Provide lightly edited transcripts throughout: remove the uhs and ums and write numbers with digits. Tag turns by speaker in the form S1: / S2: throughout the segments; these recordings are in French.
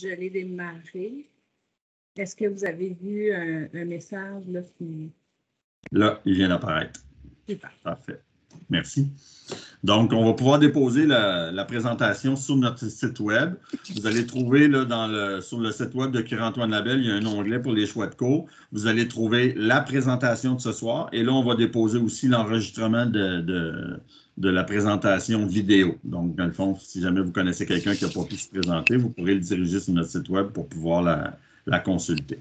S1: je l'ai démarré. Est-ce que vous avez vu un message là, qui...
S2: Là, il vient d'apparaître.
S1: Super.
S2: Parfait. Merci. Donc, on va pouvoir déposer la présentation sur notre site web. Vous allez trouver là, sur le site web de Curie-Antoine Labelle, il y a un onglet pour les choix de cours. Vous allez trouver la présentation de ce soir. Et là, on va déposer aussi l'enregistrement de la présentation vidéo. Donc, dans le fond, si jamais vous connaissez quelqu'un qui n'a pas pu se présenter, vous pourrez le diriger sur notre site web pour pouvoir la consulter.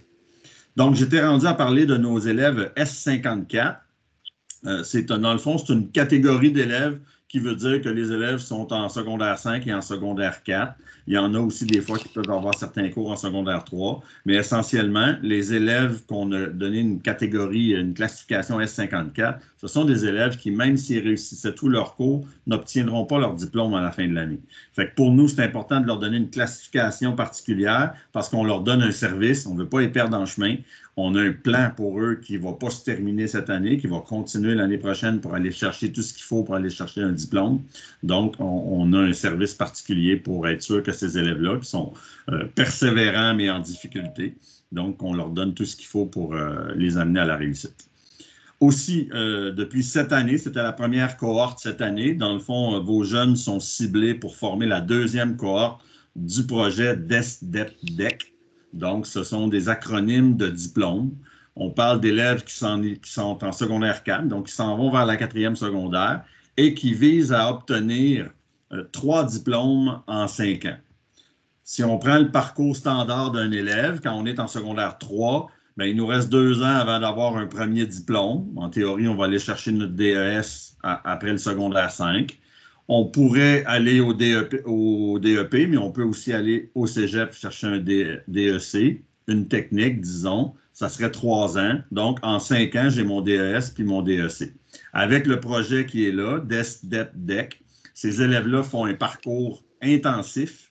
S2: Donc, j'étais rendu à parler de nos élèves S54. Dans le fond, c'est une catégorie d'élèves qui veut dire que les élèves sont en secondaire 5 et en secondaire 4. Il y en a aussi des fois qui peuvent avoir certains cours en secondaire 3, mais essentiellement, les élèves qu'on a donné une catégorie, une classification S54, ce sont des élèves qui, même s'ils réussissaient tous leurs cours, n'obtiendront pas leur diplôme à la fin de l'année. Fait que pour nous, c'est important de leur donner une classification particulière parce qu'on leur donne un service, on ne veut pas les perdre en chemin. On a un plan pour eux qui ne va pas se terminer cette année, qui va continuer l'année prochaine pour aller chercher tout ce qu'il faut pour aller chercher un diplôme. Donc, on a un service particulier pour être sûr que ces élèves-là, qui sont persévérants mais en difficulté, donc on leur donne tout ce qu'il faut pour les amener à la réussite. Aussi, depuis cette année, c'était la première cohorte cette année. Dans le fond, vos jeunes sont ciblés pour former la deuxième cohorte du projet DESDEP-DEC. Donc, ce sont des acronymes de diplôme. On parle d'élèves qui sont en secondaire 4, donc qui s'en vont vers la 4e secondaire et qui visent à obtenir 3 diplômes en 5 ans. Si on prend le parcours standard d'un élève, quand on est en secondaire 3, bien, il nous reste 2 ans avant d'avoir un premier diplôme. En théorie, on va aller chercher notre DES après le secondaire 5. On pourrait aller au DEP, mais on peut aussi aller au cégep chercher un DEC, une technique, disons. Ça serait 3 ans. Donc, en 5 ans, j'ai mon DES puis mon DEC. Avec le projet qui est là, DESDEP-DEC, ces élèves-là font un parcours intensif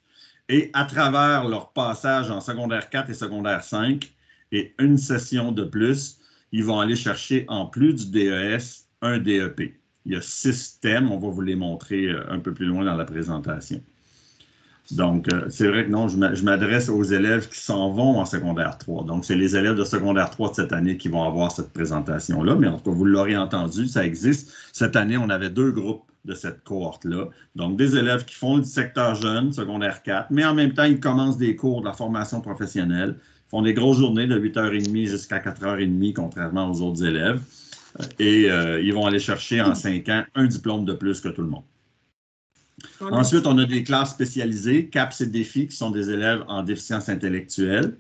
S2: et à travers leur passage en secondaire 4 et secondaire 5 et une session de plus, ils vont aller chercher, en plus du DES, un DEP. Il y a 6 thèmes, on va vous les montrer un peu plus loin dans la présentation. Donc, c'est vrai que non, je m'adresse aux élèves qui s'en vont en secondaire 3. Donc, c'est les élèves de secondaire 3 de cette année qui vont avoir cette présentation-là. Mais en tout cas, vous l'aurez entendu, ça existe. Cette année, on avait 2 groupes de cette cohorte-là. Donc, des élèves qui font du secteur jeune, secondaire 4, mais en même temps, ils commencent des cours de la formation professionnelle, font des grosses journées de 8h30 jusqu'à 4h30, contrairement aux autres élèves. Et ils vont aller chercher en 5 ans un diplôme de plus que tout le monde. Ensuite, on a des classes spécialisées, CAPS et défis, qui sont des élèves en déficience intellectuelle.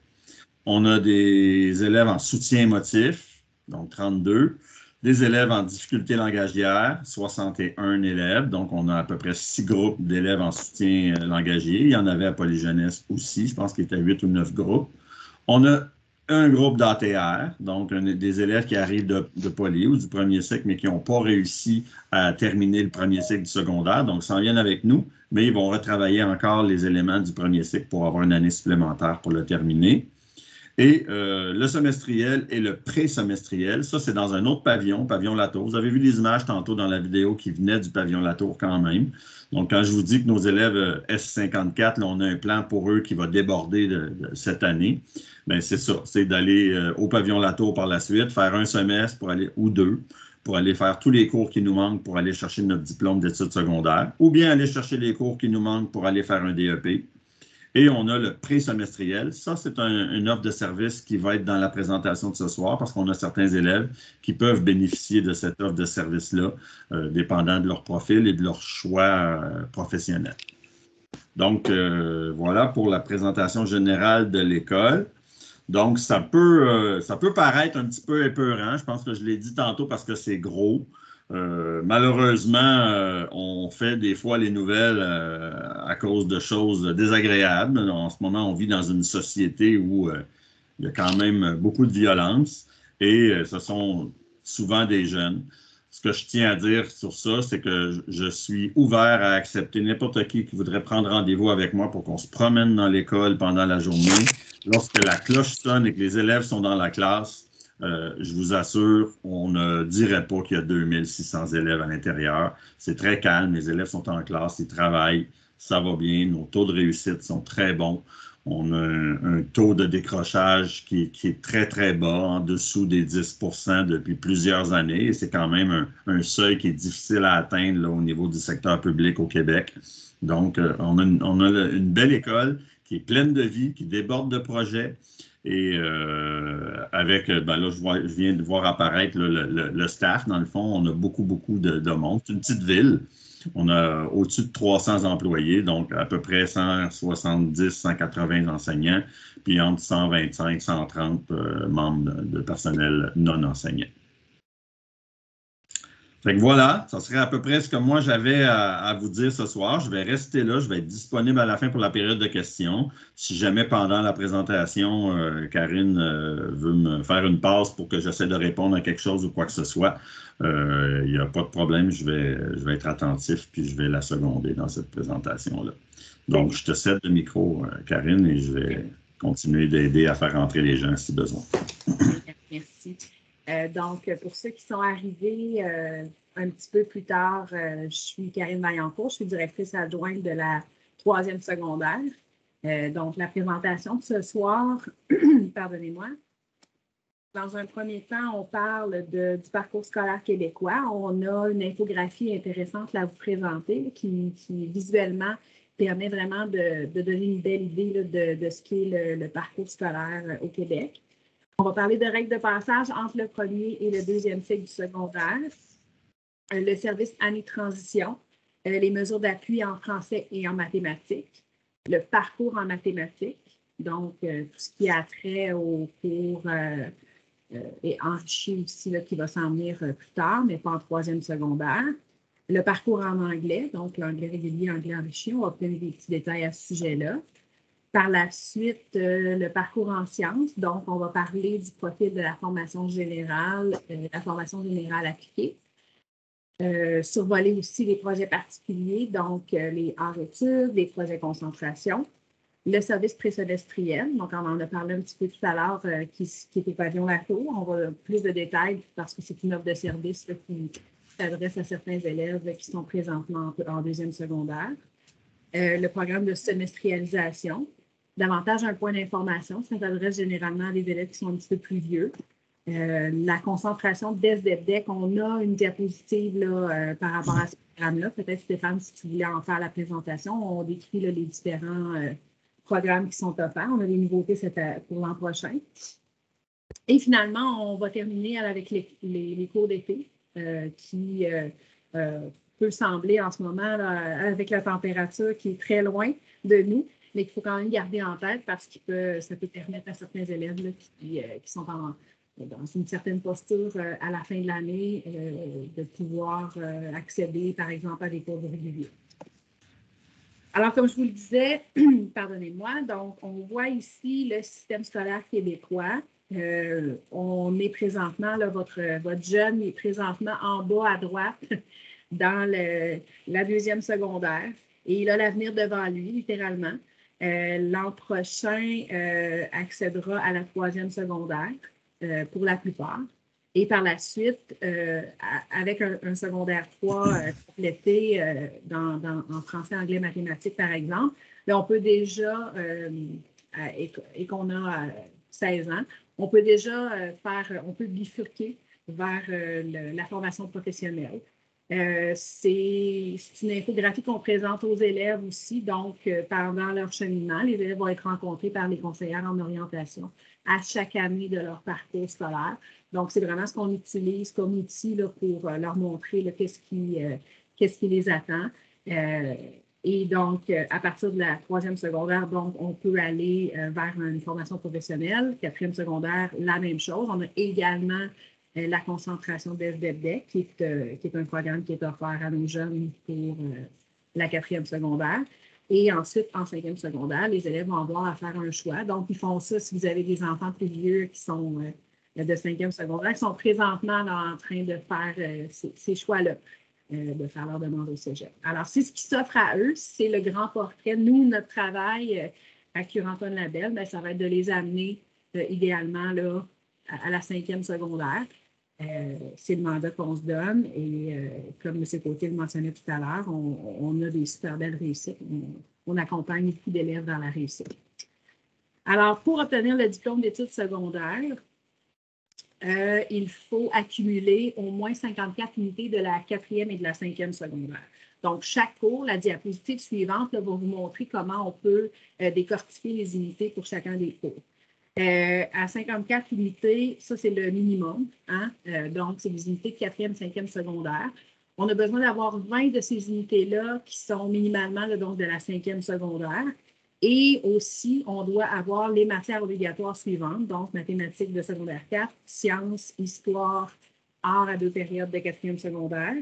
S2: On a des élèves en soutien émotif, donc 32. Des élèves en difficulté langagière, 61 élèves. Donc, on a à peu près 6 groupes d'élèves en soutien langagier. Il y en avait à Polyjeunesse aussi, je pense qu'il était 8 ou 9 groupes. On a un groupe d'ATR, donc des élèves qui arrivent de poly ou du premier cycle, mais qui n'ont pas réussi à terminer le premier cycle du secondaire. Donc, ils s'en viennent avec nous, mais ils vont retravailler encore les éléments du premier cycle pour avoir une année supplémentaire pour le terminer. Et le semestriel et le pré-semestriel, ça, c'est dans un autre pavillon, pavillon Latour. Vous avez vu les images tantôt dans la vidéo qui venaient du pavillon Latour quand même. Donc, quand je vous dis que nos élèves S54, là, on a un plan pour eux qui va déborder de cette année, bien, c'est ça, c'est d'aller au pavillon Latour par la suite, faire un semestre pour aller, ou 2, pour aller faire tous les cours qui nous manquent pour aller chercher notre diplôme d'études secondaires, ou bien aller chercher les cours qui nous manquent pour aller faire un DEP. Et on a le pré-semestriel. Ça, c'est une offre de service qui va être dans la présentation de ce soir parce qu'on a certains élèves qui peuvent bénéficier de cette offre de service-là, dépendant de leur profil et de leur choix professionnel. Donc, voilà pour la présentation générale de l'école. Donc, ça peut paraître un petit peu épeurant. Je pense que je l'ai dit tantôt parce que c'est gros. Malheureusement, on fait des fois les nouvelles à cause de choses désagréables. En ce moment, on vit dans une société où il y a quand même beaucoup de violence et ce sont souvent des jeunes. Ce que je tiens à dire sur ça, c'est que je suis ouvert à accepter n'importe qui voudrait prendre rendez-vous avec moi pour qu'on se promène dans l'école pendant la journée. Lorsque la cloche sonne et que les élèves sont dans la classe, je vous assure, on ne dirait pas qu'il y a 2600 élèves à l'intérieur. C'est très calme, les élèves sont en classe, ils travaillent, ça va bien, nos taux de réussite sont très bons. On a un taux de décrochage qui est très, très bas, en dessous des 10% depuis plusieurs années. Et c'est quand même un seuil qui est difficile à atteindre là, au niveau du secteur public au Québec. Donc, on a une belle école qui est pleine de vie, qui déborde de projets. Et avec, ben là, je viens de voir apparaître là, le staff. Dans le fond, on a beaucoup, beaucoup de monde. C'est une petite ville. On a au-dessus de 300 employés, donc à peu près 170, 180 enseignants, puis entre 125 et 130 membres de personnel non enseignant. Fait que voilà, ça serait à peu près ce que moi j'avais à vous dire ce soir. Je vais rester là, je vais être disponible à la fin pour la période de questions. Si jamais pendant la présentation, Karine veut me faire une passe pour que j'essaie de répondre à quelque chose ou quoi que ce soit, il n'y a pas de problème, je vais être attentif puis je vais la seconder dans cette présentation-là. Donc, je te cède le micro, Karine, et je vais continuer d'aider à faire entrer les gens si besoin.
S1: Merci. Donc, pour ceux qui sont arrivés un petit peu plus tard, je suis Karine Vaillancourt, je suis directrice adjointe de la 3e secondaire. Donc, la présentation de ce soir, pardonnez-moi. Dans un premier temps, on parle du parcours scolaire québécois. On a une infographie intéressante à vous présenter qui visuellement permet vraiment de donner une belle idée là, de ce qu'est le parcours scolaire au Québec. On va parler de règles de passage entre le premier et le deuxième cycle du secondaire, le service année transition, les mesures d'appui en français et en mathématiques, le parcours en mathématiques, donc tout ce qui a trait au cours et enrichi aussi, là, qui va s'en venir plus tard, mais pas en 3e secondaire. Le parcours en anglais, donc l'anglais régulier, anglais enrichi, on va obtenir des petits détails à ce sujet-là. Par la suite, le parcours en sciences. Donc, on va parler du profil de la formation générale appliquée. Survoler aussi les projets particuliers, donc les hors-études, les projets concentration. Le service présemestriel, donc on en a parlé un petit peu tout à l'heure, qui était pavillon Latour. On va plus de détails parce que c'est une offre de service là, qui s'adresse à certains élèves qui sont présentement en 2e secondaire. Le programme de semestrialisation. Davantage un point d'information. Ça s'adresse généralement à des élèves qui sont un petit peu plus vieux. La concentration DESDEPDEC, on a une diapositive là, par rapport à ce programme-là. Peut-être, Stéphane, si tu voulais en faire la présentation, on décrit là, les différents programmes qui sont offerts. On a des nouveautés pour l'an prochain. Et finalement, on va terminer avec les cours d'été qui peut sembler en ce moment, là, avec la température qui est très loin de nous, mais qu'il faut quand même garder en tête parce que ça peut permettre à certains élèves là, qui sont dans une certaine posture à la fin de l'année de pouvoir accéder, par exemple, à des cours réguliers. Alors, comme je vous le disais, pardonnez-moi, donc on voit ici le système scolaire québécois. On est présentement, là, votre jeune est présentement en bas à droite dans la 2e secondaire et il a l'avenir devant lui, littéralement. L'an prochain, accédera à la 3e secondaire pour la plupart. Et par la suite, avec un secondaire 3 complété en français, anglais, mathématiques, par exemple, là, on peut déjà, et qu'on a 16 ans, on peut déjà on peut bifurquer vers la formation professionnelle. C'est une infographie qu'on présente aux élèves aussi. Donc, pendant leur cheminement, les élèves vont être rencontrés par les conseillères en orientation à chaque année de leur parcours scolaire. Donc, c'est vraiment ce qu'on utilise comme outil là, pour leur montrer qu'est-ce qui les attend. Et donc, à partir de la 3e secondaire, donc, on peut aller vers une formation professionnelle. 4e secondaire, la même chose. On a également la concentration DESDEPDEC, qui est un programme qui est offert à nos jeunes pour la 4e secondaire. Et ensuite, en 5e secondaire, les élèves vont avoir à faire un choix. Donc, ils font ça si vous avez des enfants plus vieux qui sont de 5e secondaire, qui sont présentement là, en train de faire ces choix-là, de faire leur demande au cégep. Alors, c'est ce qui s'offre à eux, c'est le grand portrait. Nous, notre travail à Cure-Antoine Labelle, bien, ça va être de les amener idéalement là, à la 5e secondaire. C'est le mandat qu'on se donne et comme M. Côté le mentionnait tout à l'heure, on a des super belles réussites. On accompagne beaucoup d'élèves dans la réussite. Alors, pour obtenir le diplôme d'études secondaires, il faut accumuler au moins 54 unités de la 4e et de la 5e secondaire. Donc, chaque cours, la diapositive suivante là, va vous montrer comment on peut décortiquer les unités pour chacun des cours. À 54 unités, ça, c'est le minimum. Hein? Donc, c'est les unités de 4e, 5e secondaire. On a besoin d'avoir 20 de ces unités-là qui sont minimalement là, donc de la 5e secondaire. Et aussi, on doit avoir les matières obligatoires suivantes, donc mathématiques de secondaire 4, sciences, histoire, arts à 2 périodes de 4e secondaire,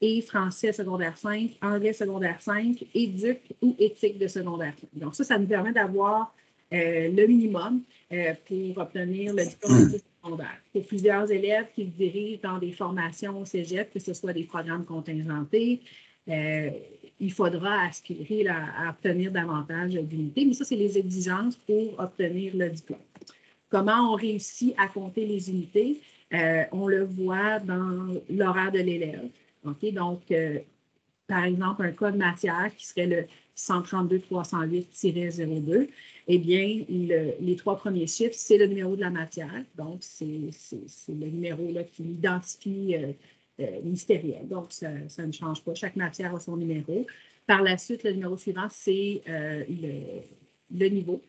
S1: et français secondaire 5, anglais secondaire 5, éduc ou éthique de secondaire 5. Donc ça nous permet d'avoir le minimum pour obtenir le diplôme d'études secondaires. Pour plusieurs élèves qui se dirigent dans des formations au cégep, que ce soit des programmes contingentés, il faudra aspirer à obtenir davantage d'unités, mais ça, c'est les exigences pour obtenir le diplôme. Comment on réussit à compter les unités? On le voit dans l'horaire de l'élève. Okay? Donc, par exemple, un code matière qui serait le 132-308-02, eh bien, les 3 premiers chiffres, c'est le numéro de la matière. Donc, c'est le numéro là, qui l'identifie ministériel. Donc, ça ne change pas. Chaque matière a son numéro. Par la suite, le numéro suivant, c'est le niveau.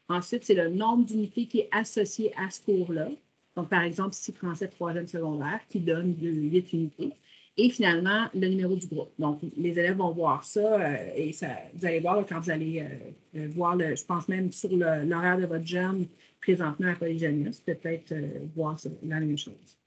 S1: Ensuite, c'est le nombre d'unités qui est associé à ce cours-là. Donc, par exemple, ici, français 3e secondaire, qui donne 8 unités. Et finalement, le numéro du groupe. Donc, les élèves vont voir ça et ça, vous allez voir quand vous allez voir, je pense même sur l'horaire de votre jeune présentement à Polyjeunesse, peut-être voir ça, la même chose.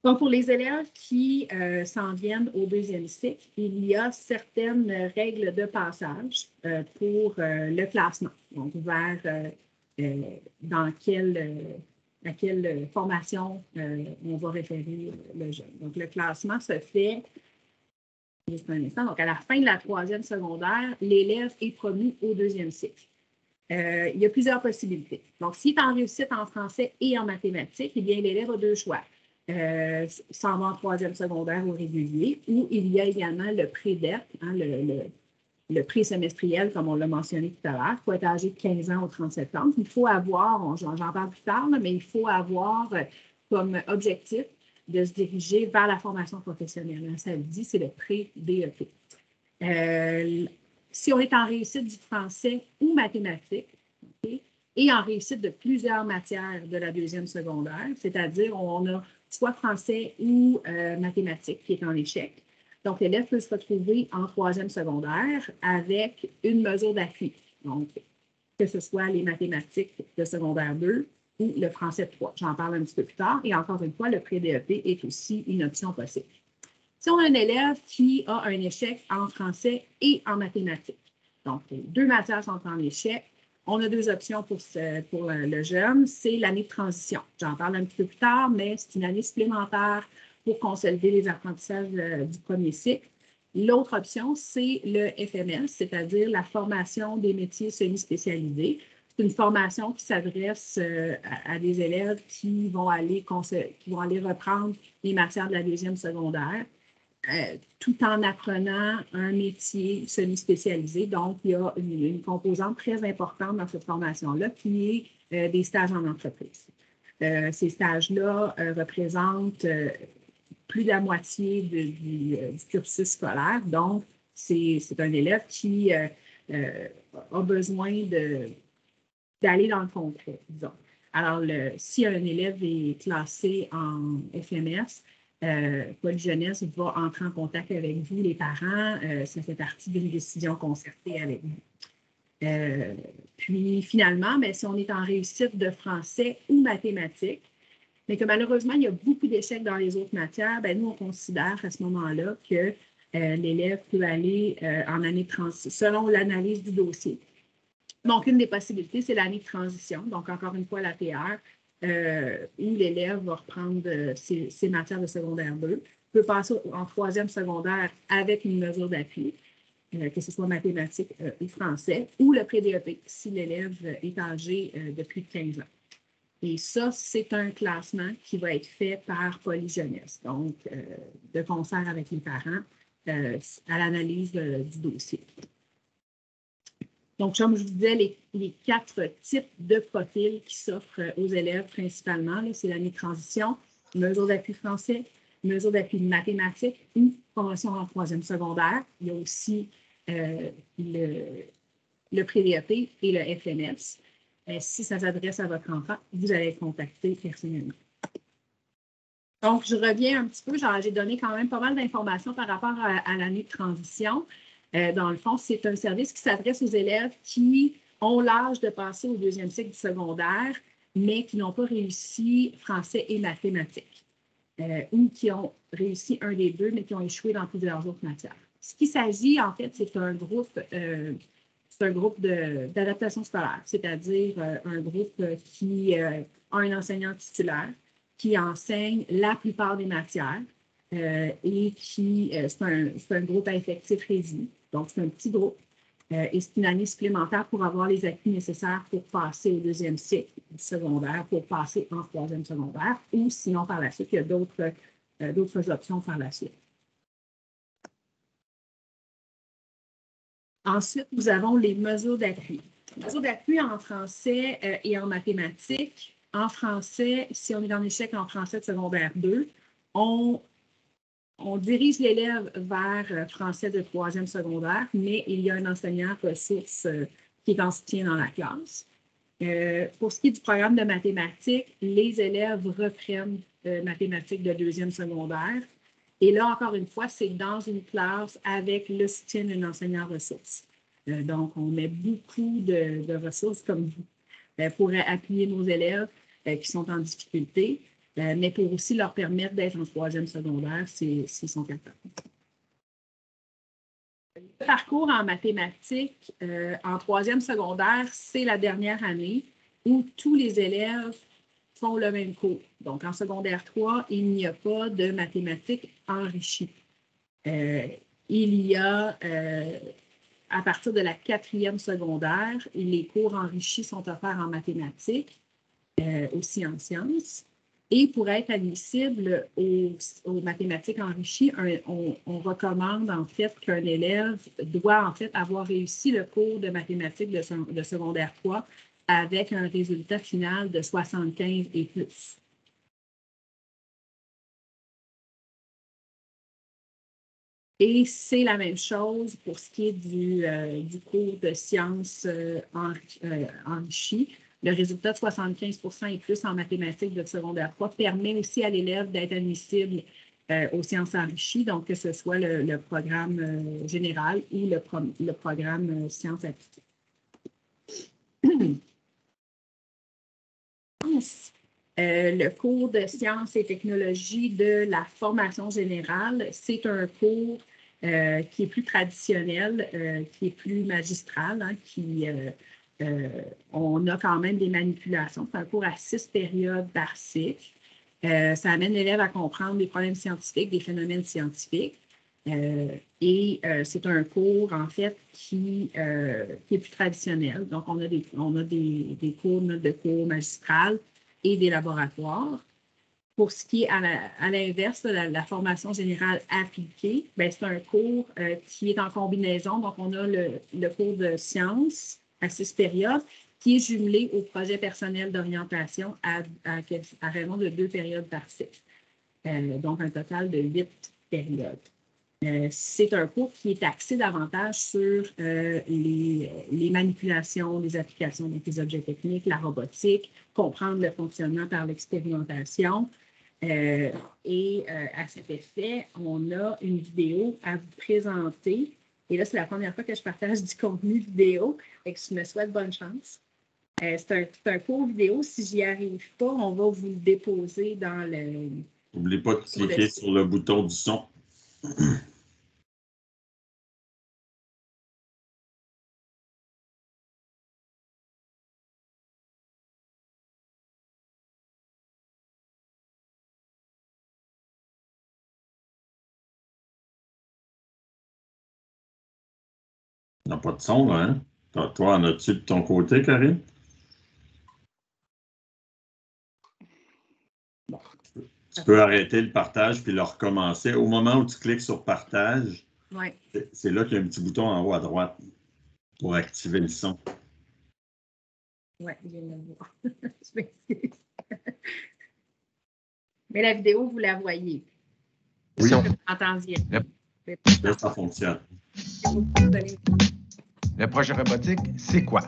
S1: Donc, pour les élèves qui s'en viennent au 2e cycle, il y a certaines règles de passage pour le classement. Donc, vers à quelle formation on va référer le jeune. Donc, le classement se fait, juste un instant, donc à la fin de la 3e secondaire, l'élève est promu au 2e cycle. Il y a plusieurs possibilités. Donc, s'il est en réussite en français et en mathématiques, eh bien, l'élève a 2 choix. S'en va en 3e secondaire au régulier, ou il y a également le pré-DEP, hein, le pré-semestriel, comme on l'a mentionné tout à l'heure. Il faut être âgé de 15 ans au 30 septembre. Il faut avoir, j'en parle plus tard, mais il faut avoir comme objectif de se diriger vers la formation professionnelle. Ça le dit, c'est le pré-DEP. Si on est en réussite du français ou mathématiques, okay, et en réussite de plusieurs matières de la 2e secondaire, c'est-à-dire on a soit français ou mathématiques qui est en échec. Donc, l'élève peut se retrouver en 3e secondaire avec une mesure d'appui. Donc, que ce soit les mathématiques de secondaire 2 ou le français 3. J'en parle un petit peu plus tard. Et encore une fois, le pré-DEP est aussi une option possible. Si on a un élève qui a un échec en français et en mathématiques, donc les 2 matières sont en échec, on a 2 options pour le jeune. C'est l'année de transition. J'en parle un petit peu plus tard, mais c'est une année supplémentaire pour consolider les apprentissages du 1er cycle. L'autre option, c'est le FMS, c'est-à-dire la formation des métiers semi-spécialisés. C'est une formation qui s'adresse à des élèves qui vont aller reprendre les matières de la 2e secondaire, tout en apprenant un métier semi-spécialisé. Donc, il y a une composante très importante dans cette formation-là qui est des stages en entreprise. Ces stages-là représentent plus de la moitié du cursus scolaire. Donc, c'est un élève qui a besoin d'aller dans le concret, disons. Alors, si un élève est classé en FMS, Polyjeunesse va entrer en contact avec vous, les parents. Ça fait partie d'une décision concertée avec vous. Puis, finalement, si on est en réussite de français ou mathématiques, mais que malheureusement, il y a beaucoup d'échecs dans les autres matières, nous, on considère à ce moment-là que l'élève peut aller en année de transition, selon l'analyse du dossier. Donc, une des possibilités, c'est l'année de transition. Donc, encore une fois, l'ATR, où l'élève va reprendre ses matières de secondaire 2, peut passer en 3e secondaire avec une mesure d'appui, que ce soit mathématiques ou français, ou le pré-DEP, si l'élève est âgé de plus de 15 ans. Et ça, c'est un classement qui va être fait par Polyjeunesse, donc de concert avec les parents à l'analyse du dossier. Donc, comme je vous disais, les 4 types de profils qui s'offrent aux élèves principalement, c'est l'année de transition, mesure d'appui français, mesure d'appui de mathématiques ou promotion en 3e secondaire. Il y a aussi le pré-DEP et le FNS. Si ça s'adresse à votre enfant, vous allez être contacté personnellement. Donc, je reviens un petit peu, j'ai donné quand même pas mal d'informations par rapport à l'année de transition. Dans le fond, c'est un service qui s'adresse aux élèves qui ont l'âge de passer au 2e cycle du secondaire, mais qui n'ont pas réussi français et mathématiques, ou qui ont réussi un des deux, mais qui ont échoué dans plusieurs autres matières. Ce qu'il s'agit, en fait, c'est un groupe d'adaptation scolaire, c'est-à-dire un groupe qui a un enseignant titulaire qui enseigne la plupart des matières et qui, c'est un groupe à effectif réduit. Donc, c'est un petit groupe et c'est une année supplémentaire pour avoir les acquis nécessaires pour passer au 2e cycle du secondaire, pour passer en 3e secondaire, ou sinon, par la suite, il y a d'autres options par la suite. Ensuite, nous avons les mesures d'appui. Les mesures d'appui en français et en mathématiques. En français, si on est en échec en français de secondaire 2, on dirige l'élève vers français de 3e secondaire, mais il y a un enseignant ressource qui est en soutien dans la classe. Pour ce qui est du programme de mathématiques, les élèves reprennent mathématiques de 2e secondaire. Et là, encore une fois, c'est dans une classe avec le soutien d'un enseignant ressource. Donc, on met beaucoup de ressources comme vous pour appuyer nos élèves qui sont en difficulté, mais pour aussi leur permettre d'être en 3e secondaire s'ils sont capables. Le parcours en mathématiques en 3e secondaire, c'est la dernière année où tous les élèves font le même cours. Donc, en secondaire 3, il n'y a pas de mathématiques enrichies. Il y a, à partir de la 4e secondaire, les cours enrichis sont offerts en mathématiques, aussi en sciences. Et pour être admissible aux mathématiques enrichies, on recommande en fait qu'un élève doit en fait avoir réussi le cours de mathématiques de secondaire 3 avec un résultat final de 75 et plus. Et c'est la même chose pour ce qui est du cours de sciences enrichies. Le résultat de 75 et plus en mathématiques de secondaire 3 permet aussi à l'élève d'être admissible aux sciences enrichies, donc que ce soit le programme général ou le programme sciences appliquées. Le cours de sciences et technologies de la formation générale, c'est un cours qui est plus traditionnel, qui est plus magistral, hein, on a quand même des manipulations. C'est un cours à 6 périodes par cycle. Ça amène l'élève à comprendre des problèmes scientifiques, des phénomènes scientifiques. C'est un cours, en fait, qui est plus traditionnel. Donc, on a des cours de cours magistral et des laboratoires. Pour ce qui est à l'inverse, la formation générale appliquée, c'est un cours qui est en combinaison. Donc, on a le cours de sciences à 6 périodes qui est jumelé au projet personnel d'orientation à raison de 2 périodes par cycle. Donc, un total de 8 périodes. C'est un cours qui est axé davantage sur les manipulations, les applications des objets techniques, la robotique, comprendre le fonctionnement par l'expérimentation. À cet effet, on a une vidéo à vous présenter. Et là, c'est la première fois que je partage du contenu vidéo, et que je me souhaite bonne chance. C'est un cours vidéo. Si j'y arrive pas, on va vous le déposer dans le...
S2: N'oubliez pas de cliquer sur le bouton du son. Il n'y a pas de son, là, hein? Toi, en as-tu de ton côté, Karine? Bon, tu peux arrêter le partage puis le recommencer. Au moment où tu cliques sur partage,
S1: ouais.
S2: c'est là qu'il y a un petit bouton en haut à droite. pour activer le son.
S1: Oui, je viens de le voir. Je m'excuse. Mais la vidéo, vous la voyez.
S2: Oui.
S1: Vous entendiez.
S2: Là, ça fonctionne.
S3: Le projet robotique, c'est quoi?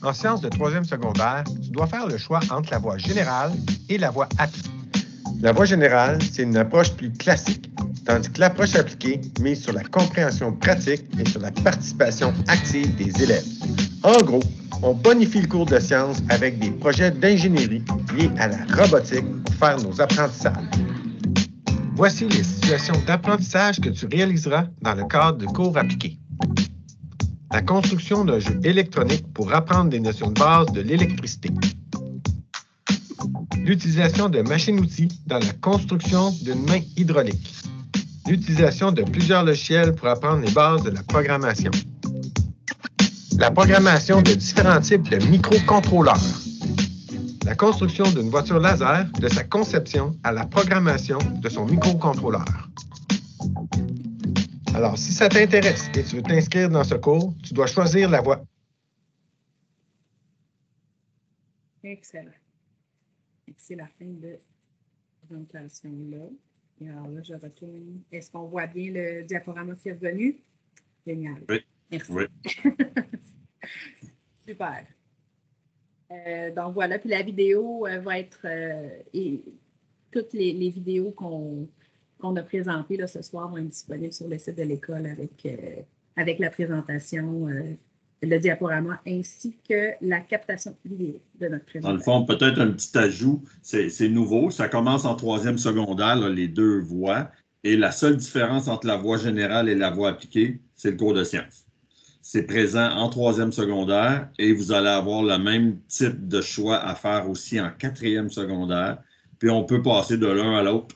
S3: En sciences de troisième secondaire, tu dois faire le choix entre la voie générale et la voie appliquée. La voie générale, c'est une approche plus classique, tandis que l'approche appliquée mise sur la compréhension pratique et sur la participation active des élèves. En gros, on bonifie le cours de sciences avec des projets d'ingénierie liés à la robotique pour faire nos apprentissages. Voici les situations d'apprentissage que tu réaliseras dans le cadre de cours appliqués. La construction d'un jeu électronique pour apprendre des notions de base de l'électricité. L'utilisation de machines-outils dans la construction d'une main hydraulique. L'utilisation de plusieurs logiciels pour apprendre les bases de la programmation. La programmation de différents types de microcontrôleurs. La construction d'une voiture laser de sa conception à la programmation de son microcontrôleur. Alors, si ça t'intéresse et tu veux t'inscrire dans ce cours, tu dois choisir la voie.
S1: Excellent. C'est la fin de la présentation-là. Et alors là, je retourne. Est-ce qu'on voit bien le diaporama qui est revenu? Génial.
S2: Oui.
S1: Merci.
S2: Oui.
S1: Super. Donc voilà, puis la vidéo va être, et toutes les vidéos qu'on a présentées là, ce soir vont être disponibles sur le site de l'école avec la présentation, le diaporama ainsi que la captation vidéo de notre présentation.
S2: Dans le fond, peut-être un petit ajout, c'est nouveau, ça commence en troisième secondaire, là, les deux voies, et la seule différence entre la voie générale et la voie appliquée, c'est le cours de sciences. C'est présent en troisième secondaire et vous allez avoir le même type de choix à faire aussi en quatrième secondaire. Puis on peut passer de l'un à l'autre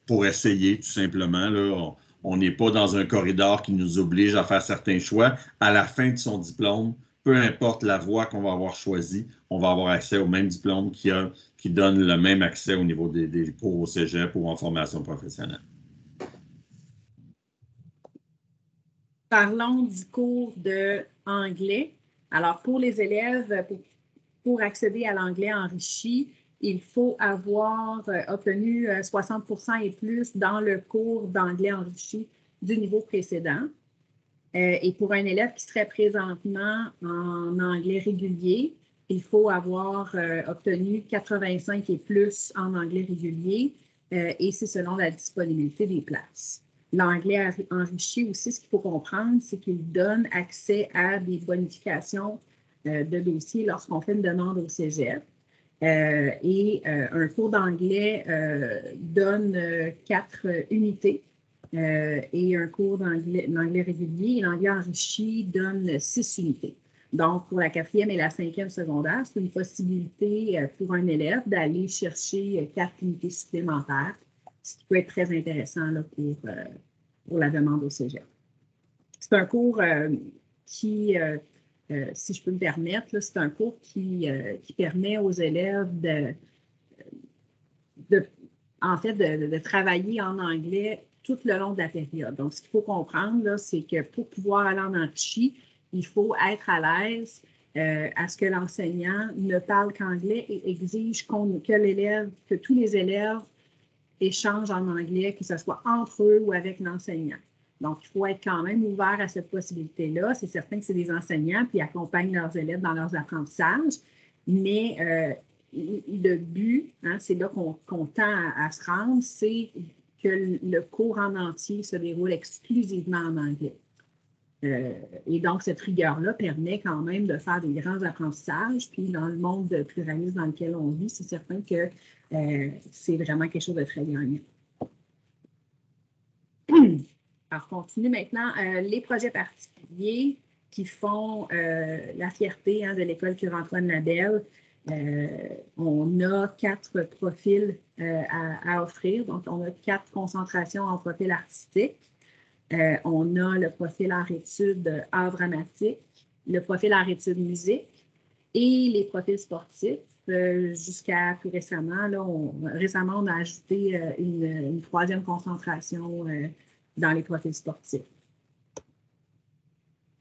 S2: pour essayer tout simplement. Là, on n'est pas dans un corridor qui nous oblige à faire certains choix. À la fin de son diplôme, peu importe la voie qu'on va avoir choisie, on va avoir accès au même diplôme qui donne le même accès au niveau des cours au cégep ou en formation professionnelle.
S1: Parlons du cours d'anglais. Alors, pour les élèves, pour accéder à l'anglais enrichi, il faut avoir obtenu 60% et plus dans le cours d'anglais enrichi du niveau précédent. Et pour un élève qui serait présentement en anglais régulier, il faut avoir obtenu 85 et plus en anglais régulier, et c'est selon la disponibilité des places. L'anglais enrichi aussi, ce qu'il faut comprendre, c'est qu'il donne accès à des bonifications de dossiers lorsqu'on fait une demande au cégep. Un cours d'anglais donne 4 unités et un cours d'anglais régulier. L'anglais enrichi donne 6 unités. Donc, pour la quatrième et la cinquième secondaire, c'est une possibilité pour un élève d'aller chercher 4 unités supplémentaires, ce qui peut être très intéressant là, pour la demande au cégep. C'est un cours qui, si je peux me permettre, c'est un cours qui permet aux élèves de travailler en anglais tout le long de la période. Donc, ce qu'il faut comprendre, c'est que pour pouvoir aller en enrichi, il faut être à l'aise à ce que l'enseignant ne parle qu'anglais et exige que tous les élèves échangent en anglais, que ce soit entre eux ou avec l'enseignant. Donc, il faut être quand même ouvert à cette possibilité-là. C'est certain que c'est des enseignants qui accompagnent leurs élèves dans leurs apprentissages, mais le but, c'est là qu'on tend à se rendre, c'est que le cours en entier se déroule exclusivement en anglais. Et donc, cette rigueur-là permet quand même de faire des grands apprentissages. Puis, dans le monde pluraliste dans lequel on vit, c'est certain que c'est vraiment quelque chose de très gagnant. Alors, continue maintenant. Les projets particuliers qui font la fierté de l'École Cure-Antoine Labelle. On a 4 profils à offrir. Donc, on a 4 concentrations en profil artistique. On a le profil art-études art dramatique, le profil art-études musique et les profils sportifs. Jusqu'à plus récemment, là, on a ajouté une 3e concentration dans les profils sportifs.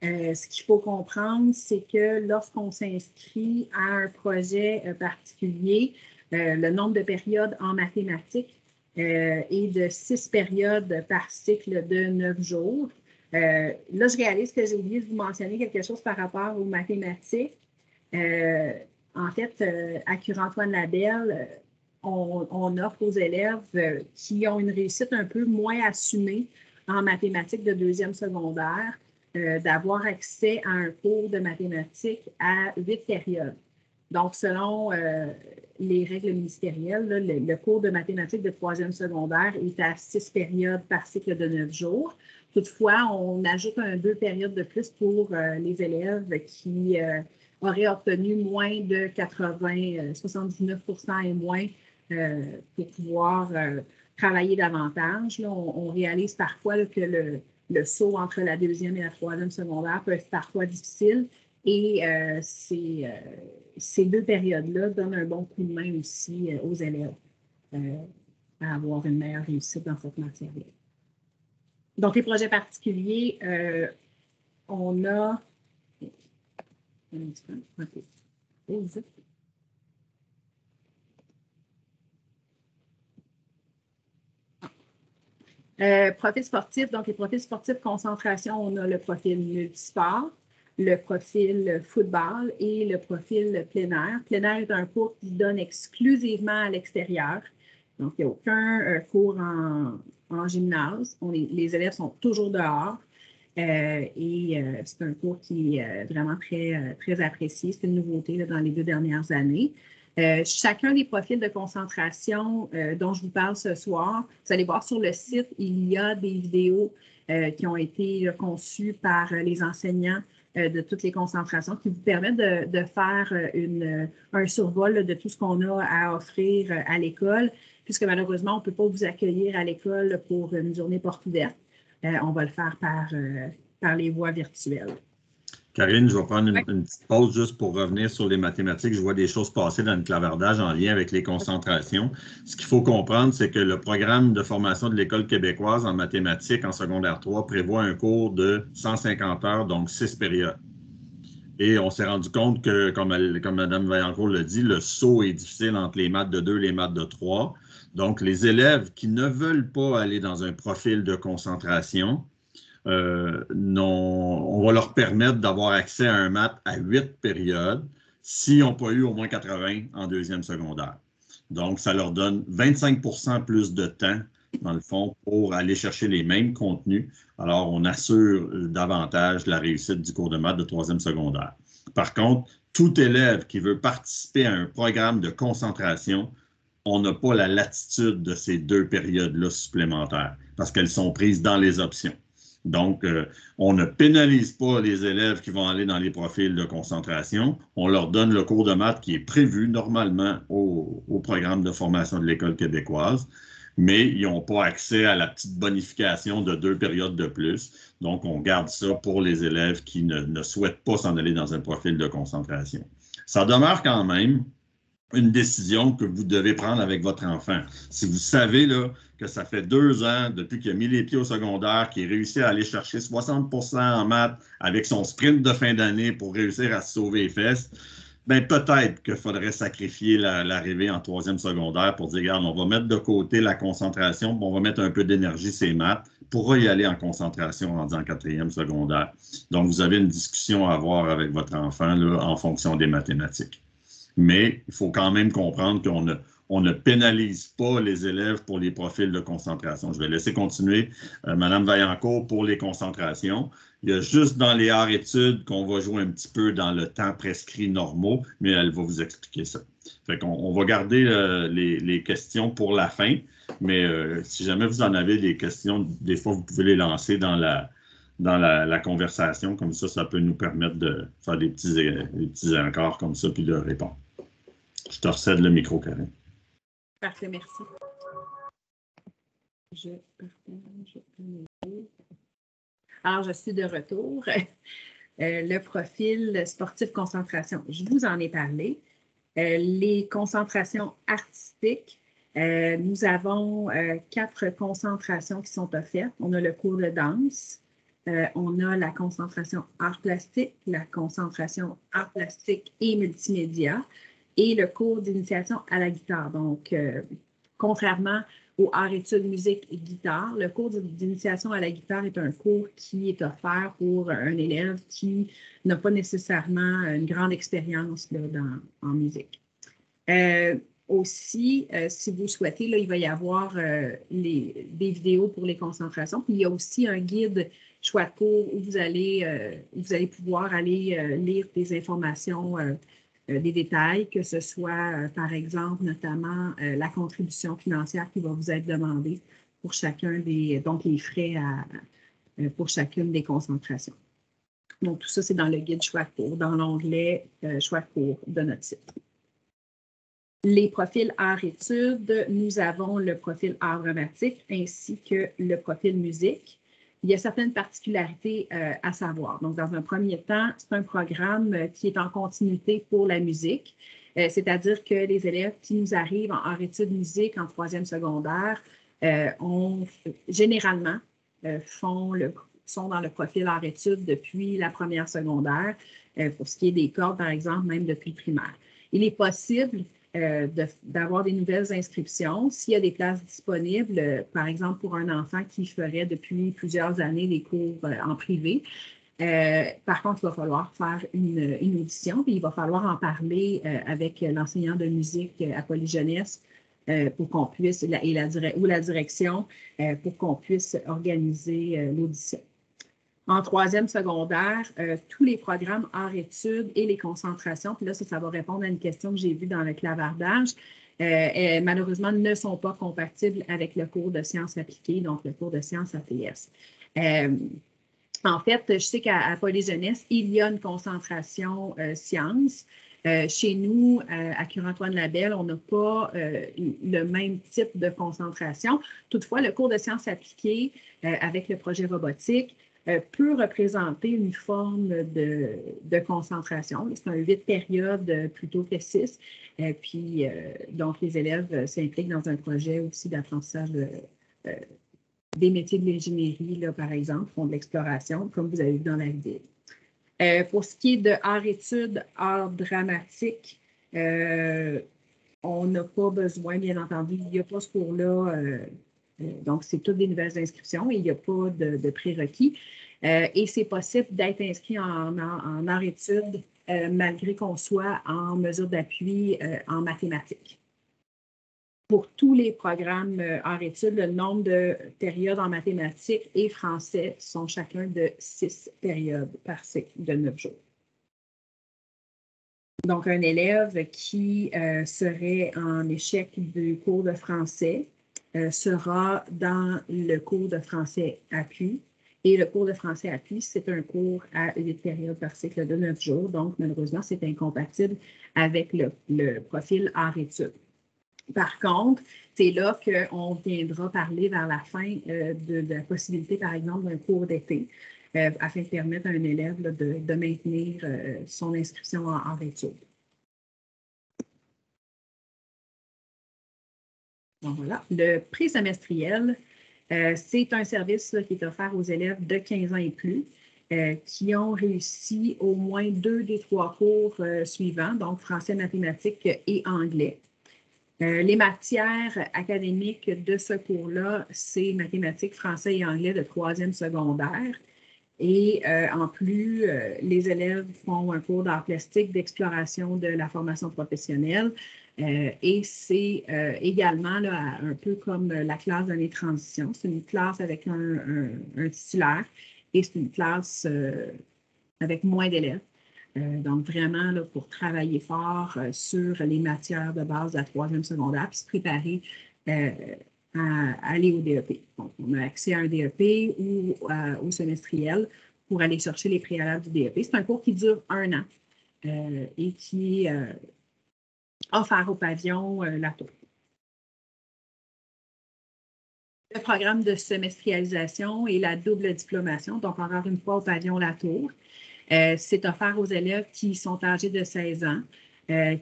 S1: Ce qu'il faut comprendre, c'est que lorsqu'on s'inscrit à un projet particulier, le nombre de périodes en mathématiques est de 6 périodes par cycle de 9 jours. Là, je réalise que j'ai oublié de vous mentionner quelque chose par rapport aux mathématiques. En fait, à Cure-Antoine Labelle, on offre aux élèves qui ont une réussite un peu moins assumée en mathématiques de deuxième secondaire d'avoir accès à un cours de mathématiques à 8 périodes. Donc, selon les règles ministérielles, là, le cours de mathématiques de troisième secondaire est à 6 périodes par cycle de 9 jours. Toutefois, on ajoute 2 périodes de plus pour les élèves qui auraient obtenu moins de 79% et moins pour pouvoir travailler davantage. Là, on réalise parfois là, que le saut entre la deuxième et la troisième secondaire peut être parfois difficile et ces 2 périodes-là donnent un bon coup de main aussi aux élèves à avoir une meilleure réussite dans cette matière-là. Donc, les projets particuliers, on a... Profil sportif, donc les profils sportifs concentration, on a le profil multisport, le profil football et le profil plein air. Plein air est un cours qui donne exclusivement à l'extérieur. Donc, il n'y a aucun cours en gymnase. Les élèves sont toujours dehors. C'est un cours qui est vraiment très, très apprécié. C'est une nouveauté là, dans les 2 dernières années. Chacun des profils de concentration dont je vous parle ce soir, vous allez voir sur le site, il y a des vidéos qui ont été conçues par les enseignants de toutes les concentrations qui vous permettent de faire un survol de tout ce qu'on a à offrir à l'école, puisque malheureusement, on ne peut pas vous accueillir à l'école pour une journée porte ouverte. On va le faire par les voies virtuelles.
S2: Karine, je vais prendre une petite pause juste pour revenir sur les mathématiques. Je vois des choses passer dans le clavardage en lien avec les concentrations. Ce qu'il faut comprendre, c'est que le programme de formation de l'École québécoise en mathématiques en secondaire 3 prévoit un cours de 150 heures, donc 6 périodes. Et on s'est rendu compte que, comme Mme Vaillancourt l'a dit, le saut est difficile entre les maths de 2 et les maths de 3. Donc, les élèves qui ne veulent pas aller dans un profil de concentration, on va leur permettre d'avoir accès à un maths à 8 périodes s'ils n'ont pas eu au moins 80 en deuxième secondaire. Donc, ça leur donne 25% plus de temps, dans le fond, pour aller chercher les mêmes contenus. Alors, on assure davantage la réussite du cours de maths de troisième secondaire. Par contre, tout élève qui veut participer à un programme de concentration, on n'a pas la latitude de ces 2 périodes-là supplémentaires parce qu'elles sont prises dans les options. Donc, on ne pénalise pas les élèves qui vont aller dans les profils de concentration. On leur donne le cours de maths qui est prévu normalement au programme de formation de l'École québécoise, mais ils n'ont pas accès à la petite bonification de 2 périodes de plus. Donc, on garde ça pour les élèves qui ne souhaitent pas s'en aller dans un profil de concentration. Ça demeure quand même une décision que vous devez prendre avec votre enfant. Si vous savez là, que ça fait 2 ans depuis qu'il a mis les pieds au secondaire, qu'il a réussi à aller chercher 60% en maths avec son sprint de fin d'année pour réussir à se sauver les fesses, bien peut-être qu'il faudrait sacrifier l'arrivée en troisième secondaire pour dire, regarde, on va mettre de côté la concentration, on va mettre un peu d'énergie sur les maths pour y aller en concentration rendu en quatrième secondaire. Donc, vous avez une discussion à avoir avec votre enfant là, en fonction des mathématiques. Mais il faut quand même comprendre qu'on ne pénalise pas les élèves pour les profils de concentration. Je vais laisser continuer Mme Vaillancourt pour les concentrations. Il y a juste dans les arts-études qu'on va jouer un petit peu dans le temps prescrit normaux, mais elle va vous expliquer ça. Fait qu'on va garder les questions pour la fin, mais si jamais vous en avez des questions, des fois, vous pouvez les lancer dans la conversation. Comme ça peut nous permettre de faire des petits encarts comme ça, puis de répondre. Je te recède le micro, Karine.
S1: Parfait, merci. Je partage. Alors, je suis de retour. Le profil sportif concentration, je vous en ai parlé. Les concentrations artistiques, nous avons 4 concentrations qui sont offertes. On a le cours de danse, On a la concentration art plastique, la concentration art plastique et multimédia et le cours d'initiation à la guitare. Donc, contrairement au art études musique et guitare, le cours d'initiation à la guitare est un cours qui est offert pour un élève qui n'a pas nécessairement une grande expérience là, en musique. Aussi, si vous souhaitez, là, il va y avoir des vidéos pour les concentrations. Puis il y a aussi un guide choix de cours où vous allez pouvoir aller lire des informations, des détails, que ce soit, par exemple, notamment la contribution financière qui va vous être demandée pour chacun donc les frais pour chacune des concentrations. Donc, tout ça, c'est dans le guide choix de cours, dans l'onglet choix de cours de notre site. Les profils art-études, nous avons le profil art dramatique ainsi que le profil musique. Il y a certaines particularités à savoir. Donc, dans un premier temps, c'est un programme qui est en continuité pour la musique, c'est-à-dire que les élèves qui nous arrivent en art-études musique en troisième secondaire généralement sont dans le profil art-études depuis la première secondaire, pour ce qui est des cordes, par exemple, même depuis le primaire. Il est possible d'avoir des nouvelles inscriptions. S'il y a des places disponibles, par exemple pour un enfant qui ferait depuis plusieurs années des cours en privé, par contre, il va falloir faire une audition, puis il va falloir en parler avec l'enseignant de musique à Polyjeunesse pour qu'on puisse, ou la direction, pour qu'on puisse organiser l'audition. En troisième secondaire, tous les programmes art-études et les concentrations, puis là, ça va répondre à une question que j'ai vue dans le clavardage, malheureusement ne sont pas compatibles avec le cours de sciences appliquées, donc le cours de sciences ATS. En fait, je sais qu'à Polyjeunesse, il y a une concentration sciences. Chez nous, à Cure-Antoine-Labelle, on n'a pas le même type de concentration. Toutefois, le cours de sciences appliquées avec le projet robotique peut représenter une forme de concentration. C'est un 8 périodes plutôt que 6. Puis, donc, les élèves s'impliquent dans un projet aussi d'apprentissage des métiers de l'ingénierie, par exemple, font de l'exploration, comme vous avez vu dans la vidéo. Pour ce qui est de art-études, art dramatique, on n'a pas besoin, bien entendu, il n'y a pas ce cours-là. Donc, c'est toutes des nouvelles inscriptions et il n'y a pas de prérequis. Et c'est possible d'être inscrit en art-études malgré qu'on soit en mesure d'appui en mathématiques. Pour tous les programmes art-études, le nombre de périodes en mathématiques et français sont chacun de 6 périodes par cycle de 9 jours. Donc, un élève qui serait en échec du cours de français sera dans le cours de français AQ. Et le cours de français AQ, c'est un cours à 8 périodes par cycle de 9 jours. Donc, malheureusement, c'est incompatible avec le profil art-études. Par contre, c'est là qu'on viendra parler vers la fin de la possibilité, par exemple, d'un cours d'été afin de permettre à un élève là, de maintenir son inscription en art-études. Donc, voilà. Le prix semestriel, c'est un service là, qui est offert aux élèves de 15 ans et plus qui ont réussi au moins 2 des 3 cours suivants, donc français, mathématiques et anglais. Les matières académiques de ce cours-là, c'est mathématiques, français et anglais de 3e secondaire. Et en plus, les élèves font un cours d'art plastique, d'exploration de la formation professionnelle. Et c'est également là, un peu comme la classe d'année de transition. C'est une classe avec un titulaire et c'est une classe avec moins d'élèves. Donc, vraiment, là, pour travailler fort sur les matières de base de la 3e secondaire, puis se préparer à aller au DEP. Donc, on a accès à un DEP ou au semestriel pour aller chercher les préalables du DEP. C'est un cours qui dure 1 an et qui est offert au pavillon Latour. Le programme de semestrialisation et la double diplomation, donc encore une fois au pavillon Latour. C'est offert aux élèves qui sont âgés de 16 ans,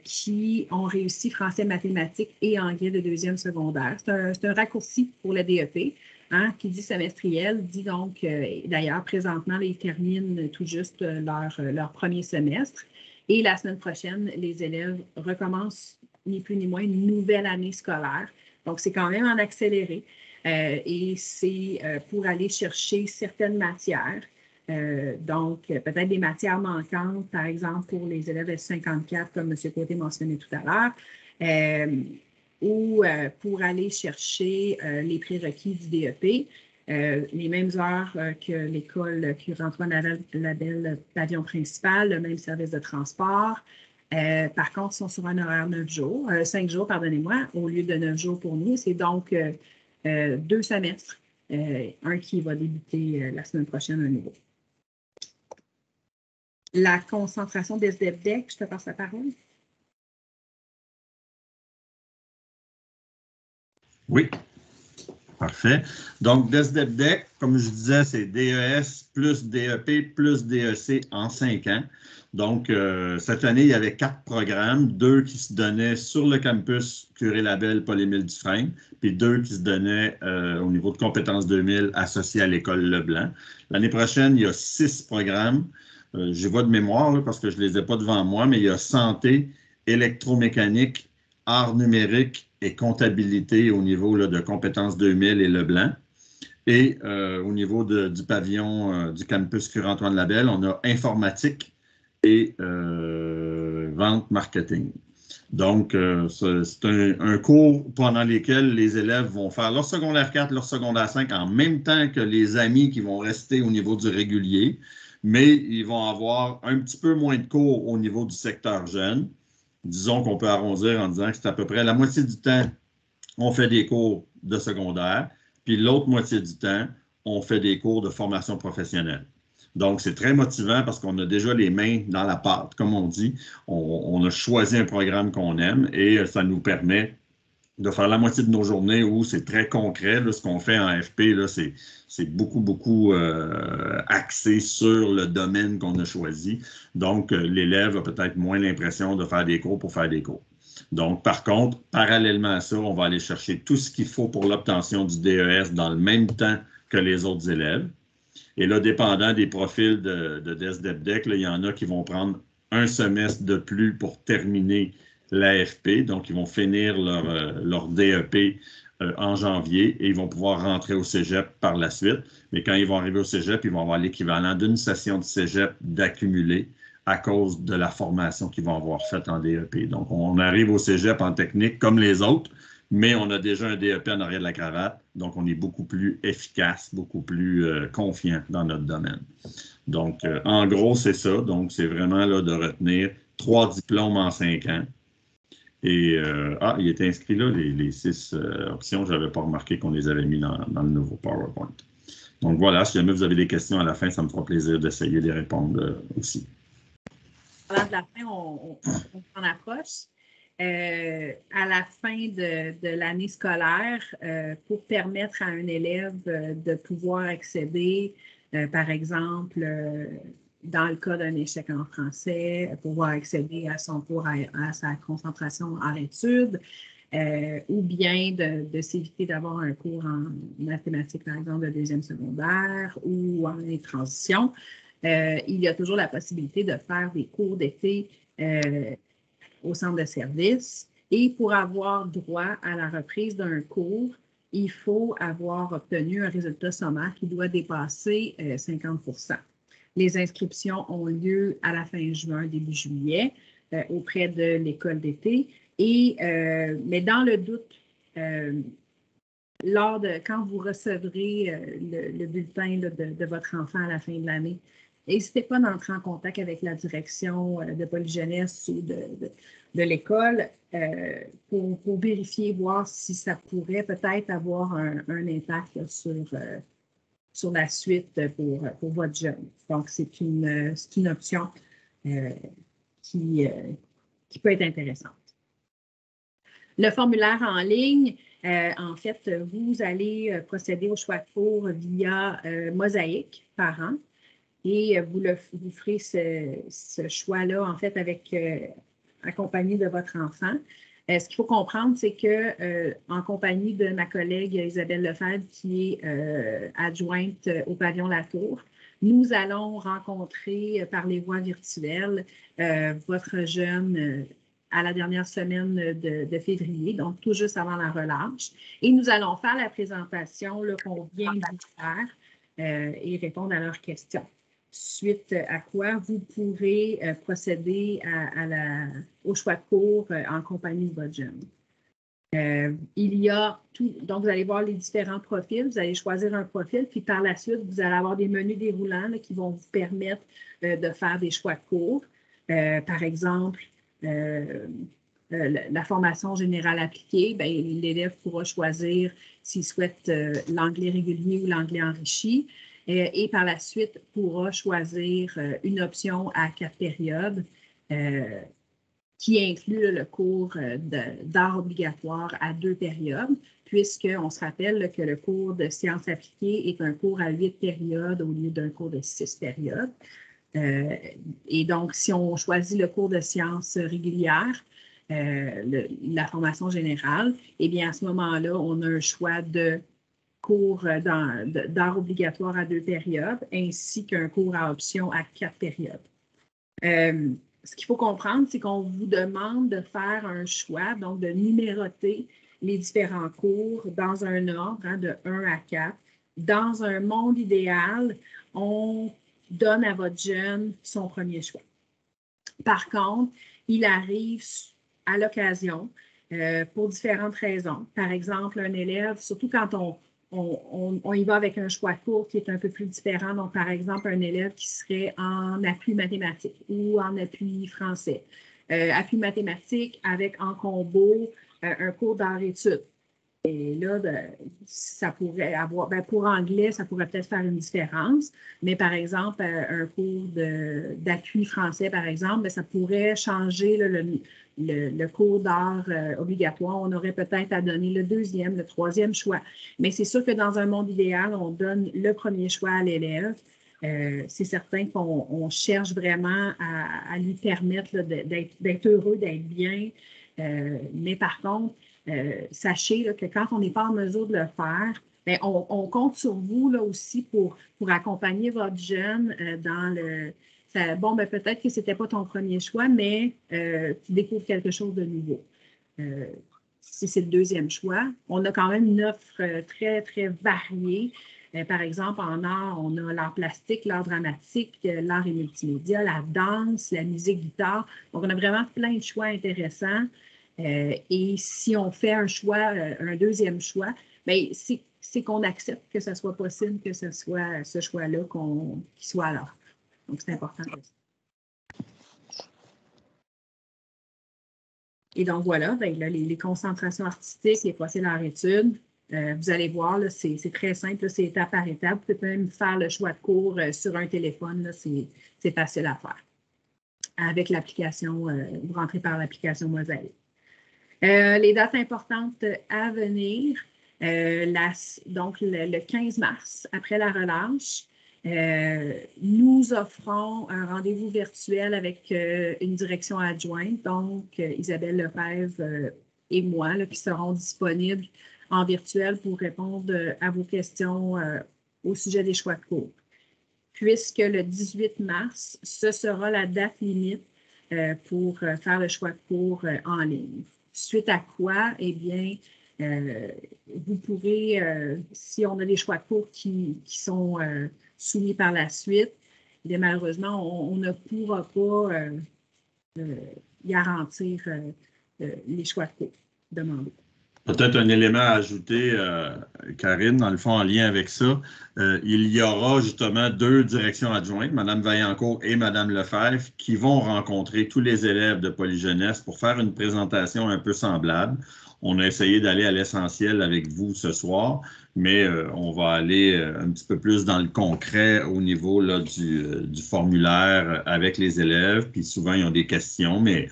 S1: qui ont réussi français, mathématiques et anglais de 2e secondaire. C'est un raccourci pour le DEP. Hein, qui dit semestriel dit donc, d'ailleurs, présentement, ils terminent tout juste leur premier semestre. Et la semaine prochaine, les élèves recommencent ni plus ni moins une nouvelle année scolaire. Donc, c'est quand même en accéléré. Et c'est pour aller chercher certaines matières. Donc, peut-être des matières manquantes, par exemple, pour les élèves S54, comme M. Côté mentionnait tout à l'heure, ou pour aller chercher les prérequis du DEP, les mêmes heures que l'école Curie-Antoine Labelle pavillon principal, le même service de transport. Par contre, ils sont sur un horaire 5 jours, pardonnez-moi, au lieu de 9 jours pour nous. C'est donc 2 semestres, un qui va débuter la semaine prochaine à nouveau. La concentration des SDEPDEC, je te passe la parole.
S2: Oui, parfait. Donc, DESDEPDEC, comme je disais, c'est DES plus DEP plus DEC en 5 ans. Donc, cette année, il y avait 4 programmes, 2 qui se donnaient sur le campus Curie-Labelle Paul-Émile Dufresne, puis 2 qui se donnaient au niveau de compétences 2000 associés à l'école Leblanc. L'année prochaine, il y a 6 programmes. Je vois de mémoire là, parce que je ne les ai pas devant moi, mais il y a santé, électromécanique, arts numériques et comptabilité au niveau là, de compétences 2000 et Leblanc. Et au niveau du pavillon du campus Curie-Antoine Labelle, on a informatique et vente marketing. Donc, c'est un cours pendant lesquels les élèves vont faire leur secondaire 4, leur secondaire 5 en même temps que les amis qui vont rester au niveau du régulier, mais ils vont avoir un petit peu moins de cours au niveau du secteur jeune. Disons qu'on peut arrondir en disant que c'est à peu près la moitié du temps, on fait des cours de secondaire, puis l'autre moitié du temps, on fait des cours de formation professionnelle. Donc, c'est très motivant parce qu'on a déjà les mains dans la pâte, comme on dit. On a choisi un programme qu'on aime et ça nous permet de faire la moitié de nos journées où c'est très concret. Là, ce qu'on fait en FP, c'est beaucoup axé sur le domaine qu'on a choisi. Donc, l'élève a peut-être moins l'impression de faire des cours pour faire des cours. Donc, par contre, parallèlement à ça, on va aller chercher tout ce qu'il faut pour l'obtention du DES dans le même temps que les autres élèves. Et là, dépendant des profils de DESDEPDEC, il y en a qui vont prendre un semestre de plus pour terminer l'AFP. Donc, ils vont finir leur DEP en janvier et ils vont pouvoir rentrer au cégep par la suite. Mais quand ils vont arriver au cégep, ils vont avoir l'équivalent d'une session de cégep d'accumulé à cause de la formation qu'ils vont avoir faite en DEP. Donc, on arrive au cégep en technique comme les autres, mais on a déjà un DEP en arrière de la cravate, donc on est beaucoup plus efficace, beaucoup plus confiant dans notre domaine. Donc, en gros, c'est ça. Donc, c'est vraiment là, de retenir 3 diplômes en 5 ans. Et, il est inscrit là, les 6 options. Je n'avais pas remarqué qu'on les avait mis dans le nouveau PowerPoint. Donc, voilà, si jamais vous avez des questions à la fin, ça me fera plaisir d'essayer de répondre aussi.
S1: Avant de la fin, on s'en approche. À la fin de l'année scolaire, pour permettre à un élève de pouvoir accéder, par exemple, dans le cas d'un échec en français, pouvoir accéder à son cours, à sa concentration en études, ou bien de s'éviter d'avoir un cours en mathématiques, par exemple, de deuxième secondaire ou en transition. Il y a toujours la possibilité de faire des cours d'été au centre de service. Et pour avoir droit à la reprise d'un cours, il faut avoir obtenu un résultat sommaire qui doit dépasser 50%. Les inscriptions ont lieu à la fin juin, début juillet, auprès de l'école d'été. Mais dans le doute, quand vous recevrez le bulletin de votre enfant à la fin de l'année, n'hésitez pas d'entrer en contact avec la direction de Polyjeunesse ou de l'école pour vérifier, voir si ça pourrait peut-être avoir un impact sur la suite pour votre jeune. Donc, c'est une option qui peut être intéressante. Le formulaire en ligne, en fait, vous allez procéder au choix de cours via Mosaïque Parents et vous ferez ce choix-là, en fait, accompagné de votre enfant. Ce qu'il faut comprendre, c'est que en compagnie de ma collègue Isabelle Lefebvre, qui est adjointe au pavillon Latour, nous allons rencontrer par les voies virtuelles votre jeune à la dernière semaine de février, donc tout juste avant la relâche. Et nous allons faire la présentation qu'on vient de vous faire et répondre à leurs questions. Suite à quoi vous pourrez procéder au choix de cours en compagnie de votre jeune. Il y a tout, donc vous allez voir les différents profils, vous allez choisir un profil, puis par la suite, vous allez avoir des menus déroulants là, qui vont vous permettre de faire des choix de cours. Par exemple, la formation générale appliquée, bien, l'élève pourra choisir s'il souhaite l'anglais régulier ou l'anglais enrichi. Et par la suite, pourra choisir une option à 4 périodes qui inclut le cours d'art obligatoire à 2 périodes, puisqu'on se rappelle que le cours de sciences appliquées est un cours à 8 périodes au lieu d'un cours de 6 périodes. Et donc, si on choisit le cours de sciences régulières, la formation générale, eh bien, à ce moment-là, on a un choix de cours d'art obligatoire à 2 périodes, ainsi qu'un cours à option à 4 périodes. Ce qu'il faut comprendre, c'est qu'on vous demande de faire un choix, donc de numéroter les différents cours dans un ordre de 1 à 4. Dans un monde idéal, on donne à votre jeune son premier choix. Par contre, il arrive à l'occasion pour différentes raisons. Par exemple, un élève, surtout quand on y va avec un choix de cours qui est un peu plus différent. Donc, par exemple, un élève qui serait en appui mathématique ou en appui français. Appui mathématique avec en combo un cours d'art-études. Et là, ça pourrait avoir, pour anglais, ça pourrait peut-être faire une différence, mais par exemple, un cours d'appui français, par exemple, ça pourrait changer le cours d'art obligatoire. On aurait peut-être à donner le 2e, le 3e choix. Mais c'est sûr que dans un monde idéal, on donne le premier choix à l'élève. C'est certain qu'on cherche vraiment à lui permettre d'être heureux, d'être bien. Mais par contre, sachez là, que quand on n'est pas en mesure de le faire, bien, on compte sur vous là, aussi pour accompagner votre jeune dans le... bon, ben, peut-être que ce n'était pas ton premier choix, mais tu découvres quelque chose de nouveau. Si c'est le 2e choix, on a quand même une offre très, très variée. Par exemple, en art, on a l'art plastique, l'art dramatique, l'art et multimédia, la danse, la musique, guitare. Donc, on a vraiment plein de choix intéressants. Et si on fait un choix, un 2e choix, bien, c'est qu'on accepte que ce soit possible, que ce soit ce choix-là qui soit à l'heure. Donc, c'est important. Et donc, voilà, bien, là, les concentrations artistiques, les procès d'art-études, vous allez voir, c'est très simple, c'est étape par étape. Vous pouvez même faire le choix de cours sur un téléphone, c'est facile à faire. Avec l'application, vous rentrez par l'application Mosaïque. Les dates importantes à venir, donc le 15 mars, après la relâche, nous offrons un rendez-vous virtuel avec une direction adjointe, donc Isabelle Lefebvre et moi, là, qui seront disponibles en virtuel pour répondre à vos questions au sujet des choix de cours. Puisque le 18 mars, ce sera la date limite pour faire le choix de cours en ligne. Suite à quoi, eh bien, vous pourrez, si on a des choix de cours qui sont soumis par la suite, eh bien, malheureusement, on ne pourra pas garantir les choix de cours demandés.
S2: Peut-être un élément à ajouter, Karine, dans le fond, en lien avec ça. Il y aura justement 2 directions adjointes, Mme Vaillancourt et Mme Lefebvre, qui vont rencontrer tous les élèves de Polyjeunesse pour faire une présentation un peu semblable. On a essayé d'aller à l'essentiel avec vous ce soir, mais on va aller un petit peu plus dans le concret au niveau là, du formulaire avec les élèves. Puis souvent, ils ont des questions, mais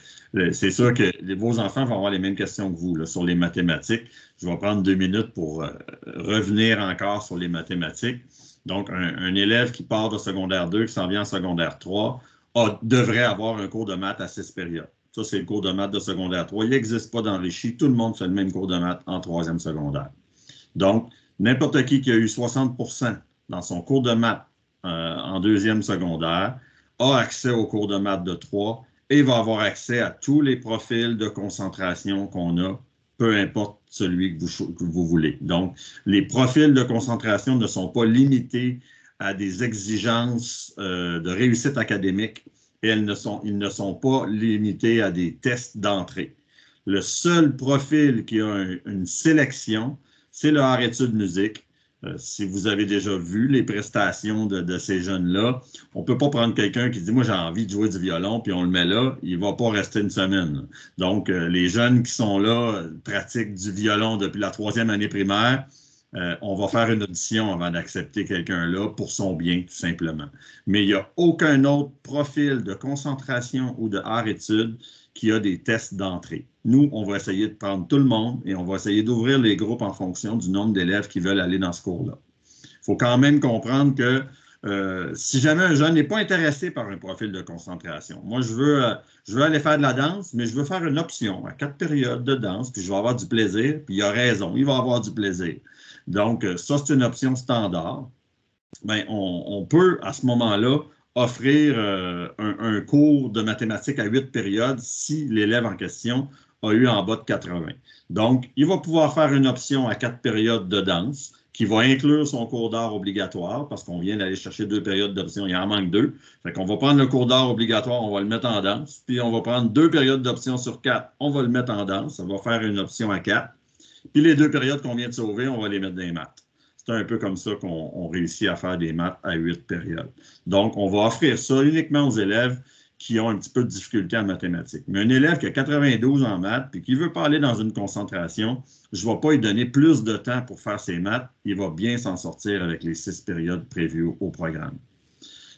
S2: c'est sûr que vos enfants vont avoir les mêmes questions que vous là, sur les mathématiques. Je vais prendre 2 minutes pour revenir encore sur les mathématiques. Donc, un élève qui part de secondaire 2, qui s'en vient en secondaire 3, devrait avoir un cours de maths à 6 périodes. Ça, c'est le cours de maths de secondaire 3. Il n'existe pas d'enrichi. Tout le monde fait le même cours de maths en troisième secondaire. Donc, n'importe qui a eu 60 dans son cours de maths en deuxième secondaire a accès au cours de maths de 3 et va avoir accès à tous les profils de concentration qu'on a, peu importe celui que vous voulez. Donc, les profils de concentration ne sont pas limités à des exigences de réussite académique et ils ne sont pas limités à des tests d'entrée. Le seul profil qui a une sélection, c'est le art études musique. Si vous avez déjà vu les prestations de ces jeunes-là, on ne peut pas prendre quelqu'un qui dit « Moi, j'ai envie de jouer du violon », puis on le met là, il ne va pas rester une semaine. Donc, les jeunes qui sont là pratiquent du violon depuis la 3e année primaire. On va faire une audition avant d'accepter quelqu'un là pour son bien, tout simplement. Mais il n'y a aucun autre profil de concentration ou de art-études qui a des tests d'entrée. Nous, on va essayer de prendre tout le monde et on va essayer d'ouvrir les groupes en fonction du nombre d'élèves qui veulent aller dans ce cours-là. Il faut quand même comprendre que si jamais un jeune n'est pas intéressé par un profil de concentration, moi, je veux aller faire de la danse, mais je veux faire une option à 4 périodes de danse, puis je vais avoir du plaisir, puis il a raison, il va avoir du plaisir. Donc, ça, c'est une option standard. Bien, on peut, à ce moment-là, offrir un cours de mathématiques à 8 périodes si l'élève en question a eu en bas de 80. Donc, il va pouvoir faire une option à 4 périodes de danse qui va inclure son cours d'art obligatoire parce qu'on vient d'aller chercher 2 périodes d'option, il en manque 2. Fait qu'on va prendre le cours d'art obligatoire, on va le mettre en danse, puis on va prendre 2 périodes d'option sur 4, on va le mettre en danse, ça va faire une option à 4. Puis les 2 périodes qu'on vient de sauver, on va les mettre dans les maths. C'est un peu comme ça qu'on réussit à faire des maths à 8 périodes. Donc, on va offrir ça uniquement aux élèves qui ont un petit peu de difficulté en mathématiques. Mais un élève qui a 92 en maths et qui ne veut pas aller dans une concentration, je ne vais pas lui donner plus de temps pour faire ses maths. Il va bien s'en sortir avec les 6 périodes prévues au programme.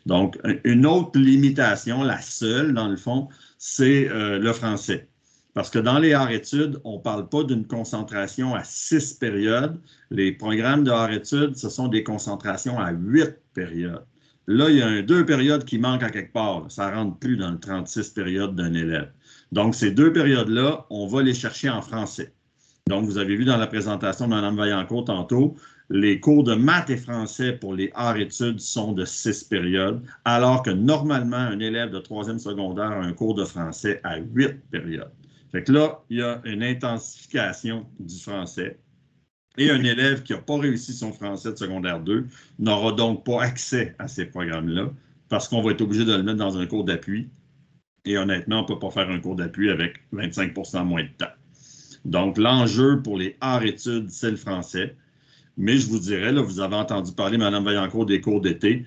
S2: Donc, une autre limitation, la seule dans le fond, c'est le français. Parce que dans les arts-études, on ne parle pas d'une concentration à 6 périodes. Les programmes de arts-études, ce sont des concentrations à 8 périodes. Là, il y a 2 périodes qui manquent à quelque part. Là. Ça ne rentre plus dans le 36 périodes d'un élève. Donc, ces 2 périodes-là, on va les chercher en français. Donc, vous avez vu dans la présentation de Mme Vaillancourt tantôt, les cours de maths et français pour les arts-études sont de 6 périodes, alors que normalement, un élève de 3e secondaire a un cours de français à 8 périodes. Fait que là, il y a une intensification du français. Et un élève qui n'a pas réussi son français de secondaire 2 n'aura donc pas accès à ces programmes-là parce qu'on va être obligé de le mettre dans un cours d'appui. Et honnêtement, on ne peut pas faire un cours d'appui avec 25 % moins de temps. Donc, l'enjeu pour les arts-études, c'est le français. Mais je vous dirais, là, vous avez entendu parler, Mme Vaillancourt, des cours d'été,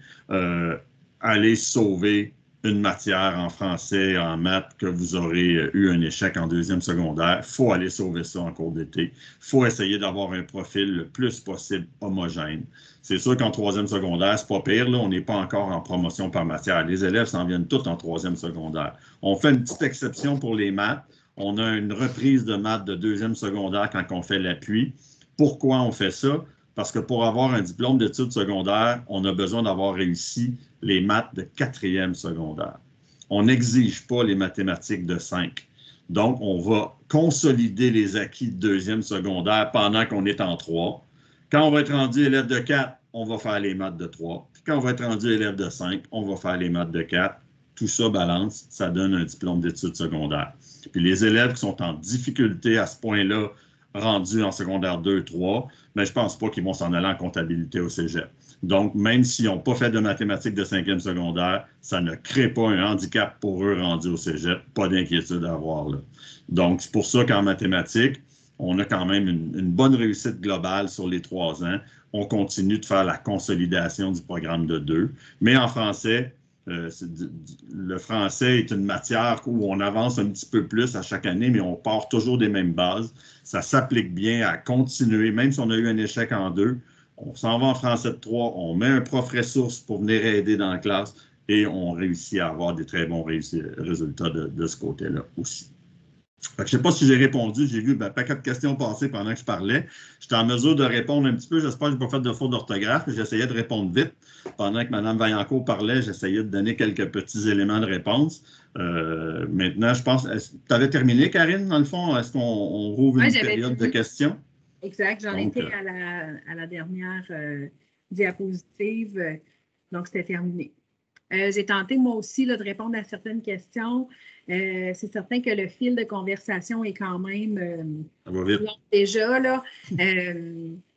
S2: allez sauver une matière en français, en maths, que vous aurez eu un échec en 2e secondaire. Il faut aller sauver ça en cours d'été. Il faut essayer d'avoir un profil le plus possible homogène. C'est sûr qu'en 3e secondaire, c'est pas pire. Là, on n'est pas encore en promotion par matière. Les élèves s'en viennent tous en 3e secondaire. On fait une petite exception pour les maths. On a une reprise de maths de 2e secondaire quand on fait l'appui. Pourquoi on fait ça? Parce que pour avoir un diplôme d'études secondaires, on a besoin d'avoir réussi les maths de 4e secondaire. On n'exige pas les mathématiques de 5. Donc, on va consolider les acquis de 2e secondaire pendant qu'on est en 3. Quand on va être rendu élève de 4, on va faire les maths de 3. Puis quand on va être rendu élève de 5, on va faire les maths de 4. Tout ça balance, ça donne un diplôme d'études secondaires. Puis les élèves qui sont en difficulté à ce point-là, rendus en secondaire 2, 3, mais je ne pense pas qu'ils vont s'en aller en comptabilité au cégep. Donc, même s'ils n'ont pas fait de mathématiques de 5e secondaire, ça ne crée pas un handicap pour eux rendus au cégep. Pas d'inquiétude à avoir là. Donc, c'est pour ça qu'en mathématiques, on a quand même une bonne réussite globale sur les 3 ans. On continue de faire la consolidation du programme de 2. Mais en français, le français est une matière où on avance un petit peu plus à chaque année, mais on part toujours des mêmes bases. Ça s'applique bien à continuer, même si on a eu un échec en 2, on s'en va en français de 3, on met un prof ressource pour venir aider dans la classe et on réussit à avoir des très bons résultats de ce côté-là aussi. Je ne sais pas si j'ai répondu. J'ai vu un paquet de questions passer pendant que je parlais. J'étais en mesure de répondre un petit peu. J'espère que je n'ai pas fait de faute d'orthographe. J'essayais de répondre vite. Pendant que Mme Vaillancourt parlait, j'essayais de donner quelques petits éléments de réponse. Maintenant, je pense. Tu avais terminé, Karine, dans le fond? Est-ce qu'on rouvre une période de questions?
S1: Exact. J'en étais à la dernière diapositive. Donc, c'était terminé. J'ai tenté, moi aussi, là, de répondre à certaines questions. C'est certain que le fil de conversation est quand même long déjà. Là.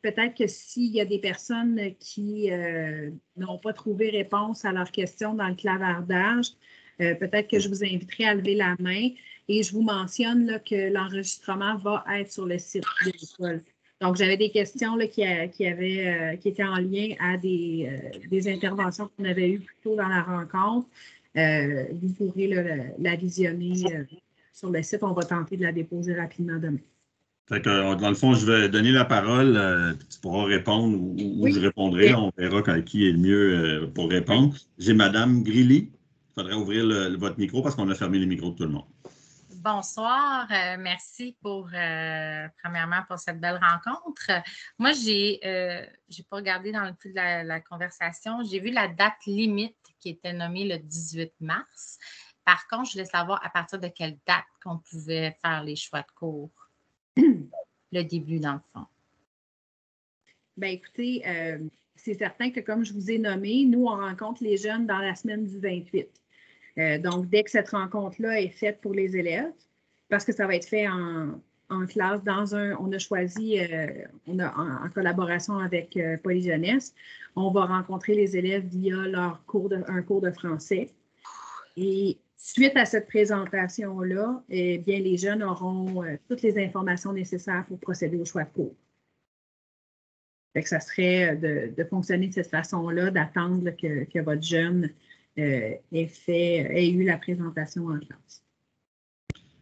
S1: Peut-être que s'il y a des personnes qui n'ont pas trouvé réponse à leurs questions dans le clavardage, peut-être que je vous inviterai à lever la main et je vous mentionne là, que l'enregistrement va être sur le site de l'école. Donc, j'avais des questions là, qui étaient en lien à des interventions qu'on avait eues plus tôt dans la rencontre. Vous pourrez la visionner sur le site. On va tenter de la déposer rapidement demain.
S2: Fait que, dans le fond, je vais donner la parole, puis tu pourras répondre ou je répondrai. Oui. On verra qui est le mieux pour répondre. J'ai Mme Grilly. Il faudrait ouvrir votre micro parce qu'on a fermé les micros de tout le monde.
S4: Bonsoir, merci premièrement pour cette belle rencontre. Moi, j'ai pas regardé dans le plus de la conversation. J'ai vu la date limite qui était nommée le 18 mars. Par contre, je voulais savoir à partir de quelle date qu'on pouvait faire les choix de cours. Le début, dans le fond.
S1: Bien, écoutez, c'est certain que comme je vous ai nommé, nous, on rencontre les jeunes dans la semaine du 28. Donc, dès que cette rencontre-là est faite pour les élèves, parce que ça va être fait en classe, on a choisi, en collaboration avec Polyjeunesse, on va rencontrer les élèves via un cours de français. Et suite à cette présentation-là, eh bien, les jeunes auront toutes les informations nécessaires pour procéder au choix de cours. Fait que ça serait de fonctionner de cette façon-là, d'attendre que votre jeune ait eu la présentation en classe.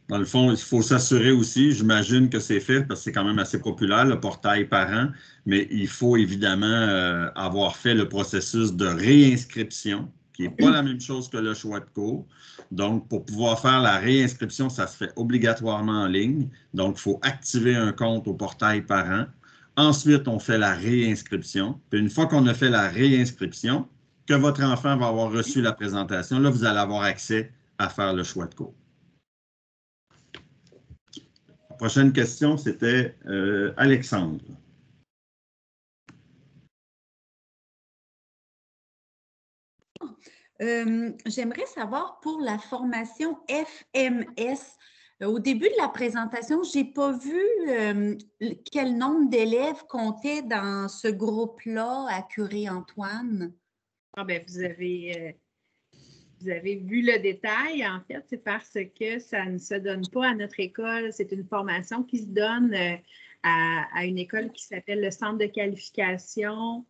S2: Dans le fond, il faut s'assurer aussi, j'imagine que c'est fait parce que c'est quand même assez populaire, le portail parent, mais il faut évidemment avoir fait le processus de réinscription, qui n'est pas la même chose que le choix de cours. Donc, pour pouvoir faire la réinscription, ça se fait obligatoirement en ligne. Donc, il faut activer un compte au portail parent. Ensuite, on fait la réinscription. Puis une fois qu'on a fait la réinscription, que votre enfant va avoir reçu la présentation, là, vous allez avoir accès à faire le choix de cours. La prochaine question, c'était Alexandre.
S5: J'aimerais savoir pour la formation FMS, au début de la présentation, je n'ai pas vu quel nombre d'élèves comptait dans ce groupe-là à Curie-Antoine.
S1: Ah ben, vous avez vu le détail. En fait, c'est parce que ça ne se donne pas à notre école. C'est une formation qui se donne à une école qui s'appelle le Centre de qualification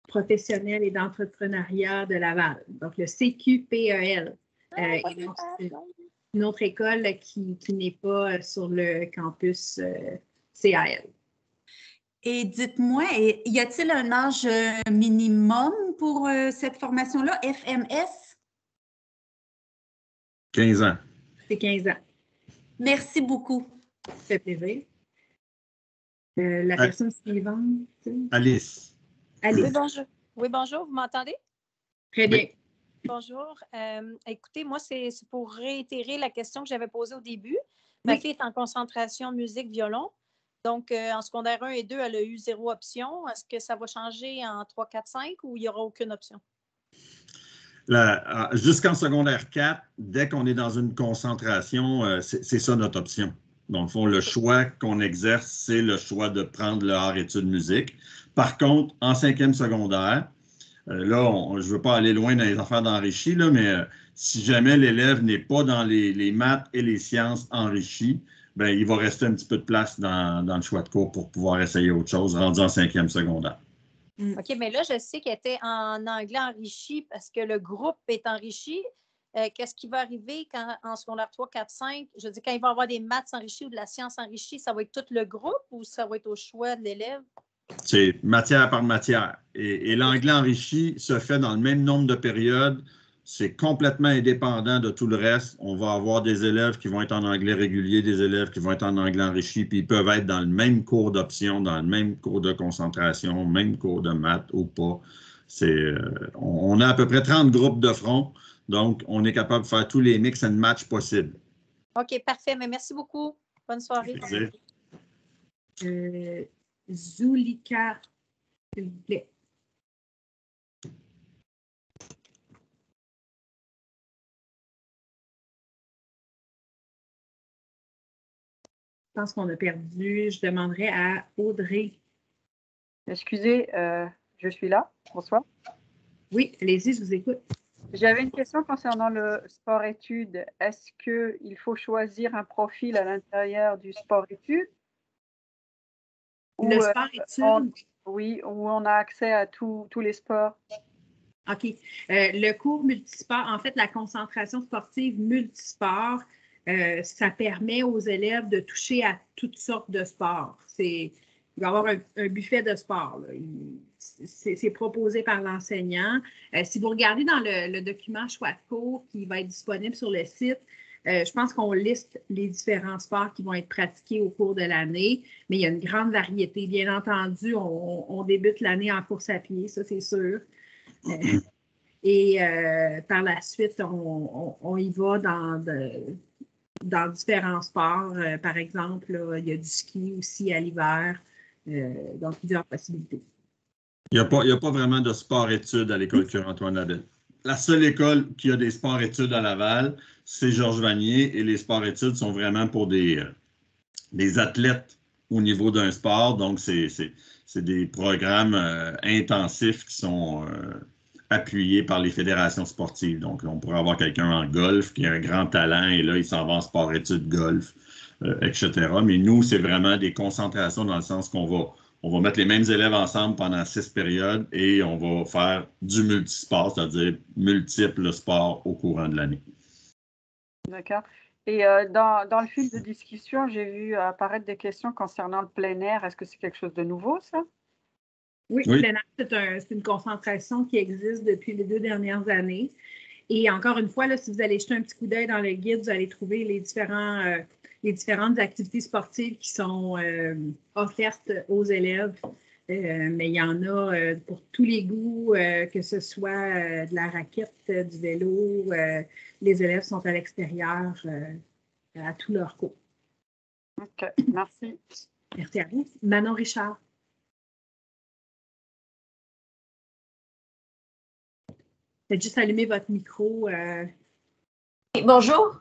S1: professionnelle et d'entrepreneuriat de Laval, donc le CQPEL. Donc, c'est une autre école qui n'est pas sur le campus CAL.
S5: Et dites-moi, y a-t-il un âge minimum pour cette formation-là, FMS?
S2: 15 ans.
S1: C'est 15 ans.
S5: Merci beaucoup.
S1: Ça fait plaisir. La personne suivante.
S2: Alice.
S6: Oui, bonjour. Oui, bonjour. Vous m'entendez?
S1: Très bien.
S2: Oui.
S6: Bonjour. Écoutez, moi, c'est pour réitérer la question que j'avais posée au début. Ma fille est en concentration musique-violon. Donc, en secondaire 1 et 2, elle a eu 0 option. Est-ce que ça va changer en 3, 4, 5 ou il n'y aura aucune option?
S2: Jusqu'en secondaire 4, dès qu'on est dans une concentration, c'est ça notre option. Dans le fond, le choix qu'on exerce, c'est le choix de prendre le art-études musique. Par contre, en 5e secondaire, là, je ne veux pas aller loin dans les affaires d'enrichi, mais si jamais l'élève n'est pas dans les maths et les sciences enrichies, bien, il va rester un petit peu de place dans le choix de cours pour pouvoir essayer autre chose, rendu en 5e secondaire.
S6: OK, mais là, je sais qu'elle était en anglais enrichi parce que le groupe est enrichi. Qu'est-ce qui va arriver en secondaire 3, 4, 5? Je veux dire, quand il va y avoir des maths enrichis ou de la science enrichie, ça va être tout le groupe ou ça va être au choix de l'élève?
S2: C'est matière par matière. Et l'anglais enrichi se fait dans le même nombre de périodes c'est complètement indépendant de tout le reste. On va avoir des élèves qui vont être en anglais régulier, des élèves qui vont être en anglais enrichi, puis ils peuvent être dans le même cours d'option, dans le même cours de concentration, même cours de maths ou pas. On a à peu près 30 groupes de front, donc on est capable de faire tous les mix and match possibles.
S6: OK, parfait. Mais merci beaucoup. Bonne soirée.
S1: Zulika, s'il vous plaît. Je pense qu'on a perdu. Je demanderai à Audrey.
S7: Excusez, je suis là. Bonsoir.
S1: Oui, allez-y, je vous écoute.
S7: J'avais une question concernant le sport-études. Est-ce qu'il faut choisir un profil à l'intérieur du sport-études?
S1: Le sport-études?
S7: Oui, où on a accès à tous les sports.
S1: OK. Le cours multisport, en fait, la concentration sportive multisport, ça permet aux élèves de toucher à toutes sortes de sports. Il va y avoir un buffet de sport. C'est proposé par l'enseignant. Si vous regardez dans le document choix de cours qui va être disponible sur le site, je pense qu'on liste les différents sports qui vont être pratiqués au cours de l'année, mais il y a une grande variété. Bien entendu, on débute l'année en course à pied, ça c'est sûr. Et par la suite, on y va dans différents sports. Par exemple, là, il y a du ski aussi à l'hiver, donc plusieurs possibilités.
S2: Il n'y a pas vraiment de sport-études à l'école Cure-Antoine Labelle. La seule école qui a des sports-études à Laval, c'est Georges Vanier, et les sports-études sont vraiment pour des athlètes au niveau d'un sport. Donc, c'est des programmes intensifs qui sont appuyés par les fédérations sportives. Donc, on pourrait avoir quelqu'un en golf qui a un grand talent et là, il s'en va en sport-études golf, etc. Mais nous, c'est vraiment des concentrations dans le sens qu'on va mettre les mêmes élèves ensemble pendant 6 périodes et on va faire du multisport, c'est-à-dire multiples sports au courant de l'année.
S7: D'accord. Et dans le fil de discussion, j'ai vu apparaître des questions concernant le plein air. Est-ce que c'est quelque chose de nouveau, ça?
S1: Oui, le plein air, c'est une concentration qui existe depuis les 2 dernières années. Et encore une fois, là, si vous allez jeter un petit coup d'œil dans le guide, vous allez trouver les différentes activités sportives qui sont offertes aux élèves. Mais il y en a pour tous les goûts, que ce soit de la raquette, du vélo. Les élèves sont à l'extérieur à tous leurs cours.
S7: OK, merci.
S1: Merci à vous. Manon Richard. Faites juste allumer votre micro.
S8: Bonjour.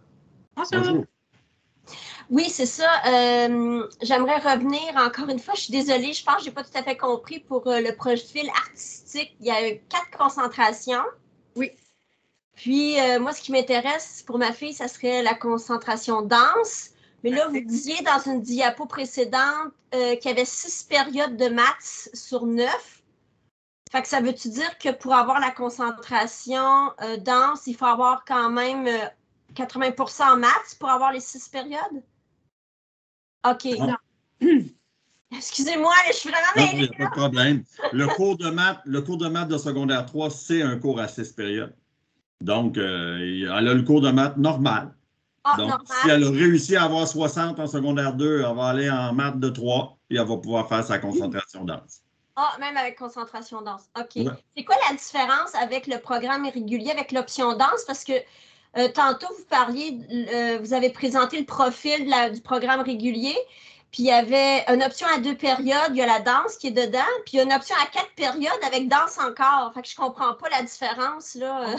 S1: Bonjour.
S8: Oui, c'est ça. J'aimerais revenir encore une fois. Je suis désolée, je pense que je n'ai pas tout à fait compris pour le profil artistique. Il y a 4 concentrations.
S1: Oui.
S8: Puis, moi, ce qui m'intéresse pour ma fille, ça serait la concentration danse. Mais là, vous disiez dans une diapo précédente qu'il y avait 6 périodes de maths sur 9. Fait que ça veut-tu dire que pour avoir la concentration danse, il faut avoir quand même 80% en maths pour avoir les 6 périodes? OK. Excusez-moi, je suis vraiment mêlée.
S2: Non, il n'y a pas de problème. Le cours de maths de secondaire 3, c'est un cours à 6 périodes. Donc, elle a le cours de maths normal. Donc, normal. Si elle a réussi à avoir 60 en secondaire 2, elle va aller en maths de 3 et elle va pouvoir faire sa concentration danse.
S8: Ah, même avec concentration danse. OK.
S2: Ouais.
S8: C'est quoi la différence avec le programme régulier, avec l'option danse? Parce que tantôt, vous avez présenté le profil du programme régulier, puis il y avait une option à 2 périodes, il y a la danse qui est dedans, puis il y a une option à 4 périodes avec danse encore. Fait que je ne comprends pas la différence, là.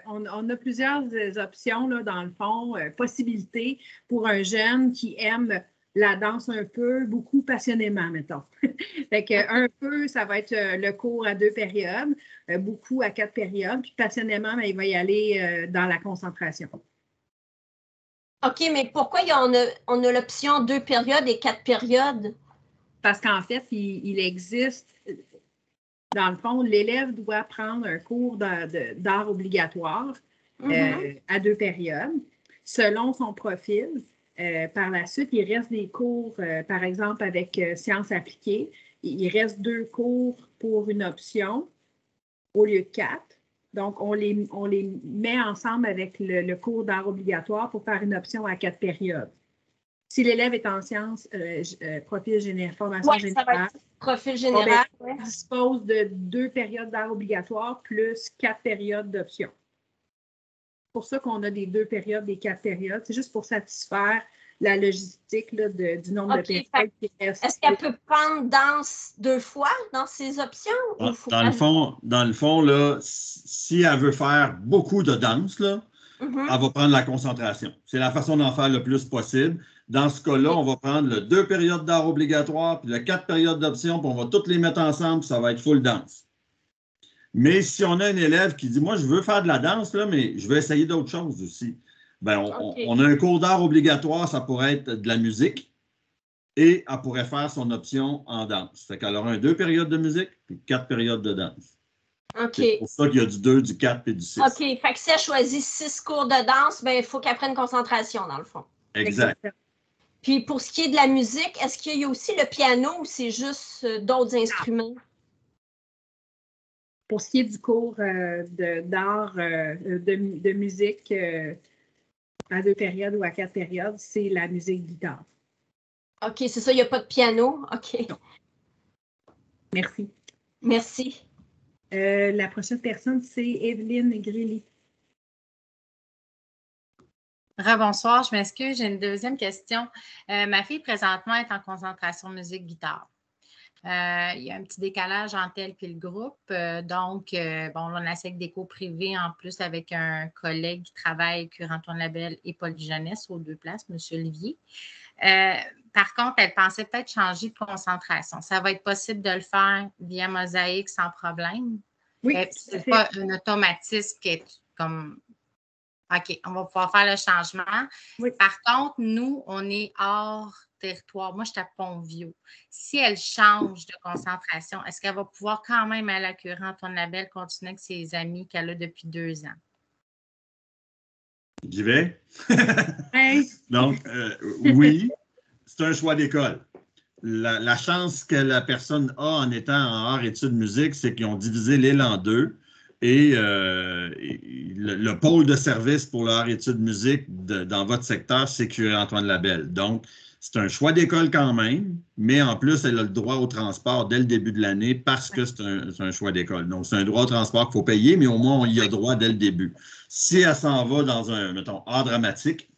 S1: On a plusieurs options, là, dans le fond, possibilités pour un jeune qui aime la danse un peu, beaucoup passionnément, mettons. Fait que un peu, ça va être le cours à 2 périodes, beaucoup à 4 périodes, puis passionnément, il va y aller dans la concentration.
S8: OK, mais pourquoi on a l'option 2 périodes et 4 périodes?
S1: Parce qu'en fait, il existe, dans le fond, l'élève doit prendre un cours d'art obligatoire à 2 périodes, selon son profil. Par la suite, il reste des cours, par exemple, avec sciences appliquées. Il reste 2 cours pour une option au lieu de 4. Donc, on les met ensemble avec le cours d'art obligatoire pour faire une option à 4 périodes. Si l'élève est en sciences, profil général, formation
S8: Oui, ça va
S1: générale,
S8: être profil général. Ouais.
S1: on dispose de 2 périodes d'art obligatoire plus 4 périodes d'options. C'est pour ça qu'on a des 2 périodes, des 4 périodes. C'est juste pour satisfaire la logistique là, du nombre de périodes qui restent.
S8: Est-ce qu'elle peut prendre danse 2 fois dans ses options?
S2: Dans le fond là, si elle veut faire beaucoup de danse, là, elle va prendre la concentration. C'est la façon d'en faire le plus possible. Dans ce cas-là, on va prendre le 2 périodes d'art obligatoire puis le 4 périodes d'options, puis on va toutes les mettre ensemble, puis ça va être full danse. Mais si on a un élève qui dit « Moi, je veux faire de la danse, là, mais je veux essayer d'autres choses aussi. » Bien, on a un cours d'art obligatoire, ça pourrait être de la musique, et elle pourrait faire son option en danse. Fait qu'elle aura 2 périodes de musique puis 4 périodes de danse. C'est pour ça qu'il y a du 2, du 4 et du 6.
S8: OK. Fait que si elle choisit 6 cours de danse, bien, il faut qu'elle prenne concentration, dans le fond.
S2: Exact.
S8: Puis pour ce qui est de la musique, est-ce qu'il y a aussi le piano ou c'est juste d'autres instruments?
S1: Pour ce qui est du cours d'art, de musique à 2 périodes ou à 4 périodes, c'est la musique guitare.
S8: OK, c'est ça, il n'y a pas de piano. OK.
S1: Non. Merci.
S8: Merci.
S1: La prochaine personne, c'est Evelyne Grilly.
S4: Rebonsoir, je m'excuse, j'ai une deuxième question. Ma fille, présentement, est en concentration musique-guitare. Il y a un petit décalage entre elle et le groupe. On a avec des cours privés en plus avec un collègue qui travaille, Cure-Antoine Labelle et Paul Jeunesse aux 2 places, M. Olivier. Par contre, elle pensait peut-être changer de concentration. Ça va être possible de le faire via Mosaïque sans problème?
S1: Oui.
S4: Ce n'est pas un automatisme qui est comme... OK, on va pouvoir faire le changement.
S1: Oui.
S4: Par contre, nous, on est hors territoire. Moi, je suis à Pont-Vieux. Si elle change de concentration, est-ce qu'elle va pouvoir quand même aller à Cure-Antoine Labelle continuer avec ses amis qu'elle a depuis 2 ans?
S2: J'y vais?
S1: Hey.
S2: Donc, oui, c'est un choix d'école. La chance que la personne a en étant en art-études musique, c'est qu'ils ont divisé l'île en 2. Et le pôle de service pour l'art-études musique dans votre secteur, c'est Cure-Antoine Labelle. Donc, c'est un choix d'école quand même, mais en plus, elle a le droit au transport dès le début de l'année parce que c'est un choix d'école. Donc, c'est un droit au transport qu'il faut payer, mais au moins, on y a droit dès le début. Si elle s'en va dans un, mettons, art dramatique,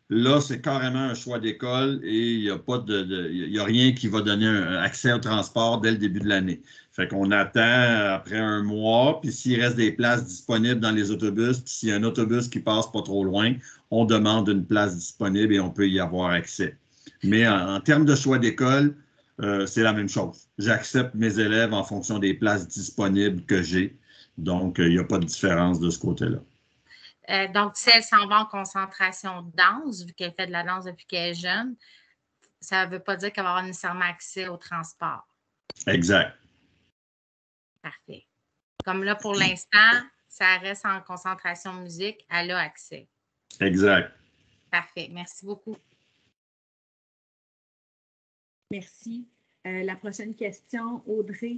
S2: là, c'est carrément un choix d'école et il n'y a rien qui va donner un accès au transport dès le début de l'année. Fait qu'on attend après 1 mois, puis s'il reste des places disponibles dans les autobus, puis s'il y a un autobus qui passe pas trop loin, on demande une place disponible et on peut y avoir accès. Mais en termes de choix d'école, c'est la même chose. J'accepte mes élèves en fonction des places disponibles que j'ai. Donc, il n'y a pas de différence de ce côté-là.
S4: Donc, si elle s'en va en concentration danse, vu qu'elle fait de la danse depuis qu'elle est jeune, ça ne veut pas dire qu'elle va avoir nécessairement accès au transport.
S2: Exact.
S4: Parfait. Comme là, pour l'instant, ça reste en concentration musique, elle a accès.
S2: Exact.
S4: Parfait. Merci beaucoup.
S1: Merci. La prochaine question, Audrey.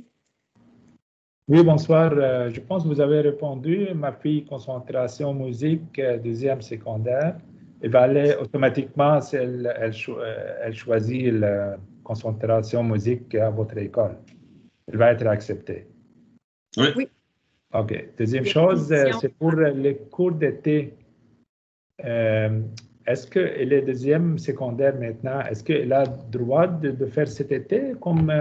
S9: Oui, bonsoir. Je pense que vous avez répondu. Ma fille, concentration musique, 2e secondaire. Elle va aller automatiquement si elle choisit la concentration musique à votre école. Elle va être acceptée.
S2: Oui.
S9: OK. Deuxième chose, c'est pour les cours d'été. Est-ce qu'elle est 2e secondaire maintenant? Est-ce qu'elle a le droit de faire cet été comme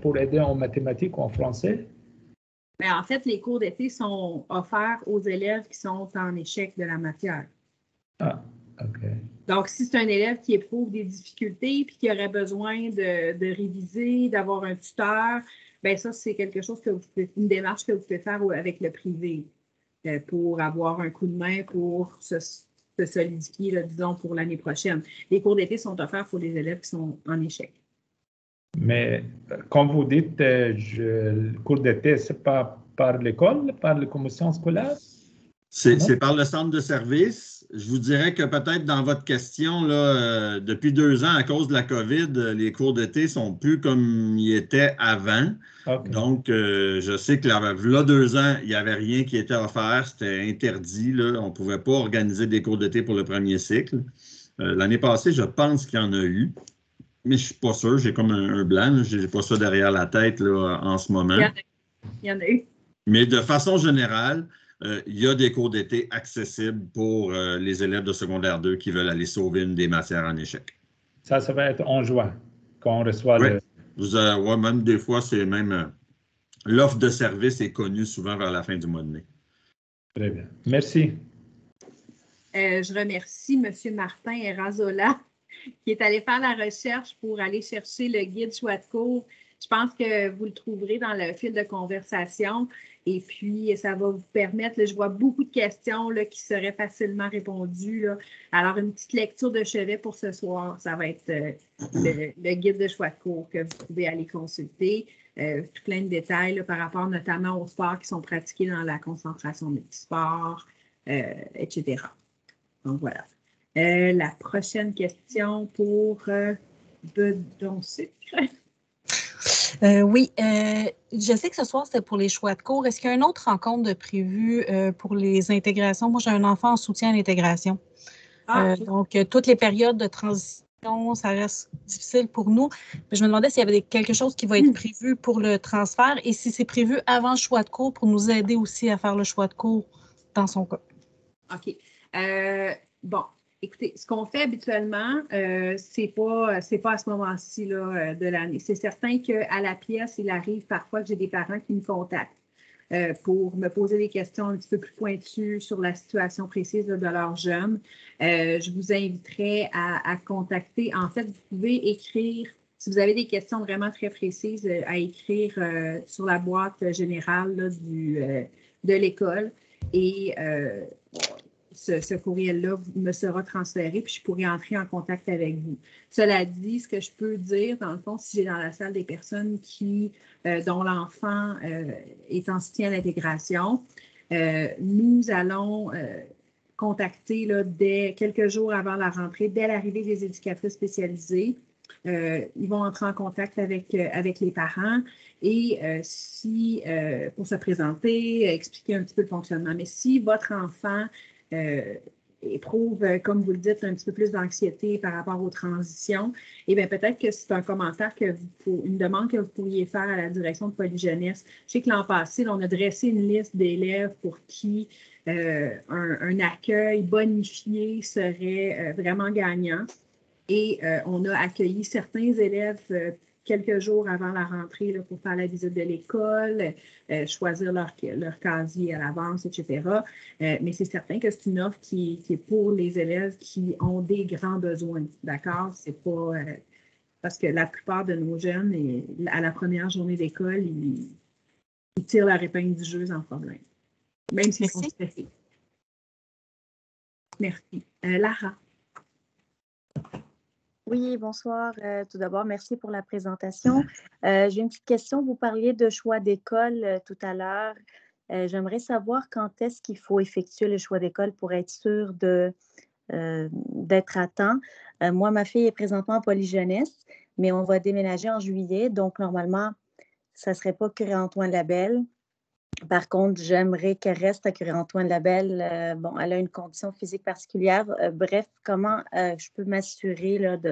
S9: pour aider en mathématiques ou en français?
S1: Bien, en fait, les cours d'été sont offerts aux élèves qui sont en échec de la matière.
S9: Ah, OK.
S1: Donc, si c'est un élève qui éprouve des difficultés et qui aurait besoin de réviser, d'avoir un tuteur, bien ça, c'est quelque chose une démarche que vous pouvez faire avec le privé pour avoir un coup de main pour se solidifier, là, disons, pour l'année prochaine. Les cours d'été sont offerts pour les élèves qui sont en échec.
S9: Mais quand vous dites le cours d'été, c'est pas par l'école, par la commission scolaire?
S2: C'est par le centre de service. je vous dirais que peut-être dans votre question, là, depuis 2 ans, à cause de la COVID, les cours d'été sont plus comme ils étaient avant.
S9: OK.
S2: Donc, je sais que là, 2 ans, il n'y avait rien qui était offert, c'était interdit, là. On ne pouvait pas organiser des cours d'été pour le premier cycle. L'année passée, je pense qu'il y en a eu, mais je ne suis pas sûr, j'ai comme un blanc, je n'ai pas ça derrière la tête là, en ce moment.
S1: Il y en a eu.
S2: Mais de façon générale, il y a des cours d'été accessibles pour les élèves de secondaire 2 qui veulent aller sauver une des matières en échec.
S9: Ça va être en juin, quand on reçoit
S2: Oui.
S9: le...
S2: Ouais, même des fois, c'est même... l'offre de service est connue souvent vers la fin du mois de mai.
S9: Très bien. Merci.
S1: Je remercie M. Martin Erazola qui est allé faire la recherche pour aller chercher le guide choix de cours. Je pense que vous le trouverez dans le fil de conversation et puis ça va vous permettre, là, je vois beaucoup de questions là, qui seraient facilement répondues. Là. Alors, une petite lecture de chevet pour ce soir, ça va être le guide de choix de cours que vous pouvez aller consulter. Tout plein de détails là, par rapport notamment aux sports qui sont pratiqués dans la concentration multisport, etc. Donc, voilà. La prochaine question pour Bedon Sucre.
S10: Oui, je sais que ce soir, c'était pour les choix de cours. Est-ce qu'il y a une autre rencontre de prévue pour les intégrations? Moi, j'ai un enfant en soutien à l'intégration. Donc, toutes les périodes de transition, ça reste difficile pour nous. Mais je me demandais s'il y avait quelque chose qui va être prévu pour le transfert et si c'est prévu avant le choix de cours pour nous aider aussi à faire le choix de cours dans son cas.
S1: OK. Bon. Écoutez, ce qu'on fait habituellement, c'est pas à ce moment-ci de l'année. C'est certain qu'à la pièce, il arrive parfois que j'ai des parents qui me contactent pour me poser des questions un petit peu plus pointues sur la situation précise de leur jeune. Je vous inviterai à contacter. En fait, vous pouvez écrire, si vous avez des questions vraiment très précises, à écrire sur la boîte générale là, de l'école. Et ce courriel-là me sera transféré, puis je pourrai entrer en contact avec vous. Cela dit, ce que je peux dire, dans le fond, si j'ai dans la salle des personnes dont l'enfant est en soutien à l'intégration, nous allons contacter là, dès quelques jours avant la rentrée, dès l'arrivée des éducatrices spécialisées. Ils vont entrer en contact avec les parents et pour se présenter, expliquer un petit peu le fonctionnement. Mais si votre enfant éprouve, comme vous le dites, un petit peu plus d'anxiété par rapport aux transitions, eh bien peut-être que c'est un commentaire une demande que vous pourriez faire à la direction de Polyjeunesse. Je sais que l'an passé, on a dressé une liste d'élèves pour qui un accueil bonifié serait vraiment gagnant. Et on a accueilli certains élèves quelques jours avant la rentrée là, pour faire la visite de l'école, choisir leur casier à l'avance, etc. Mais c'est certain que c'est une offre qui est pour les élèves qui ont des grands besoins, d'accord? C'est pas... parce que la plupart de nos jeunes, à la première journée d'école, ils tirent leur épingle du jeu sans problème, même s'ils sont stressés. Merci. Lara.
S11: Oui, bonsoir. Tout d'abord, merci pour la présentation. J'ai une petite question. Vous parliez de choix d'école tout à l'heure. J'aimerais savoir quand est-ce qu'il faut effectuer le choix d'école pour être sûr d'être à temps. Moi, ma fille est présentement en Polyjeunesse, mais on va déménager en juillet. Donc, normalement, ça ne serait pas Curie-Antoine-Labelle. Par contre, j'aimerais qu'elle reste à Curie-Antoine-Labelle. Bon, elle a une condition physique particulière. Bref, comment je peux m'assurer là, de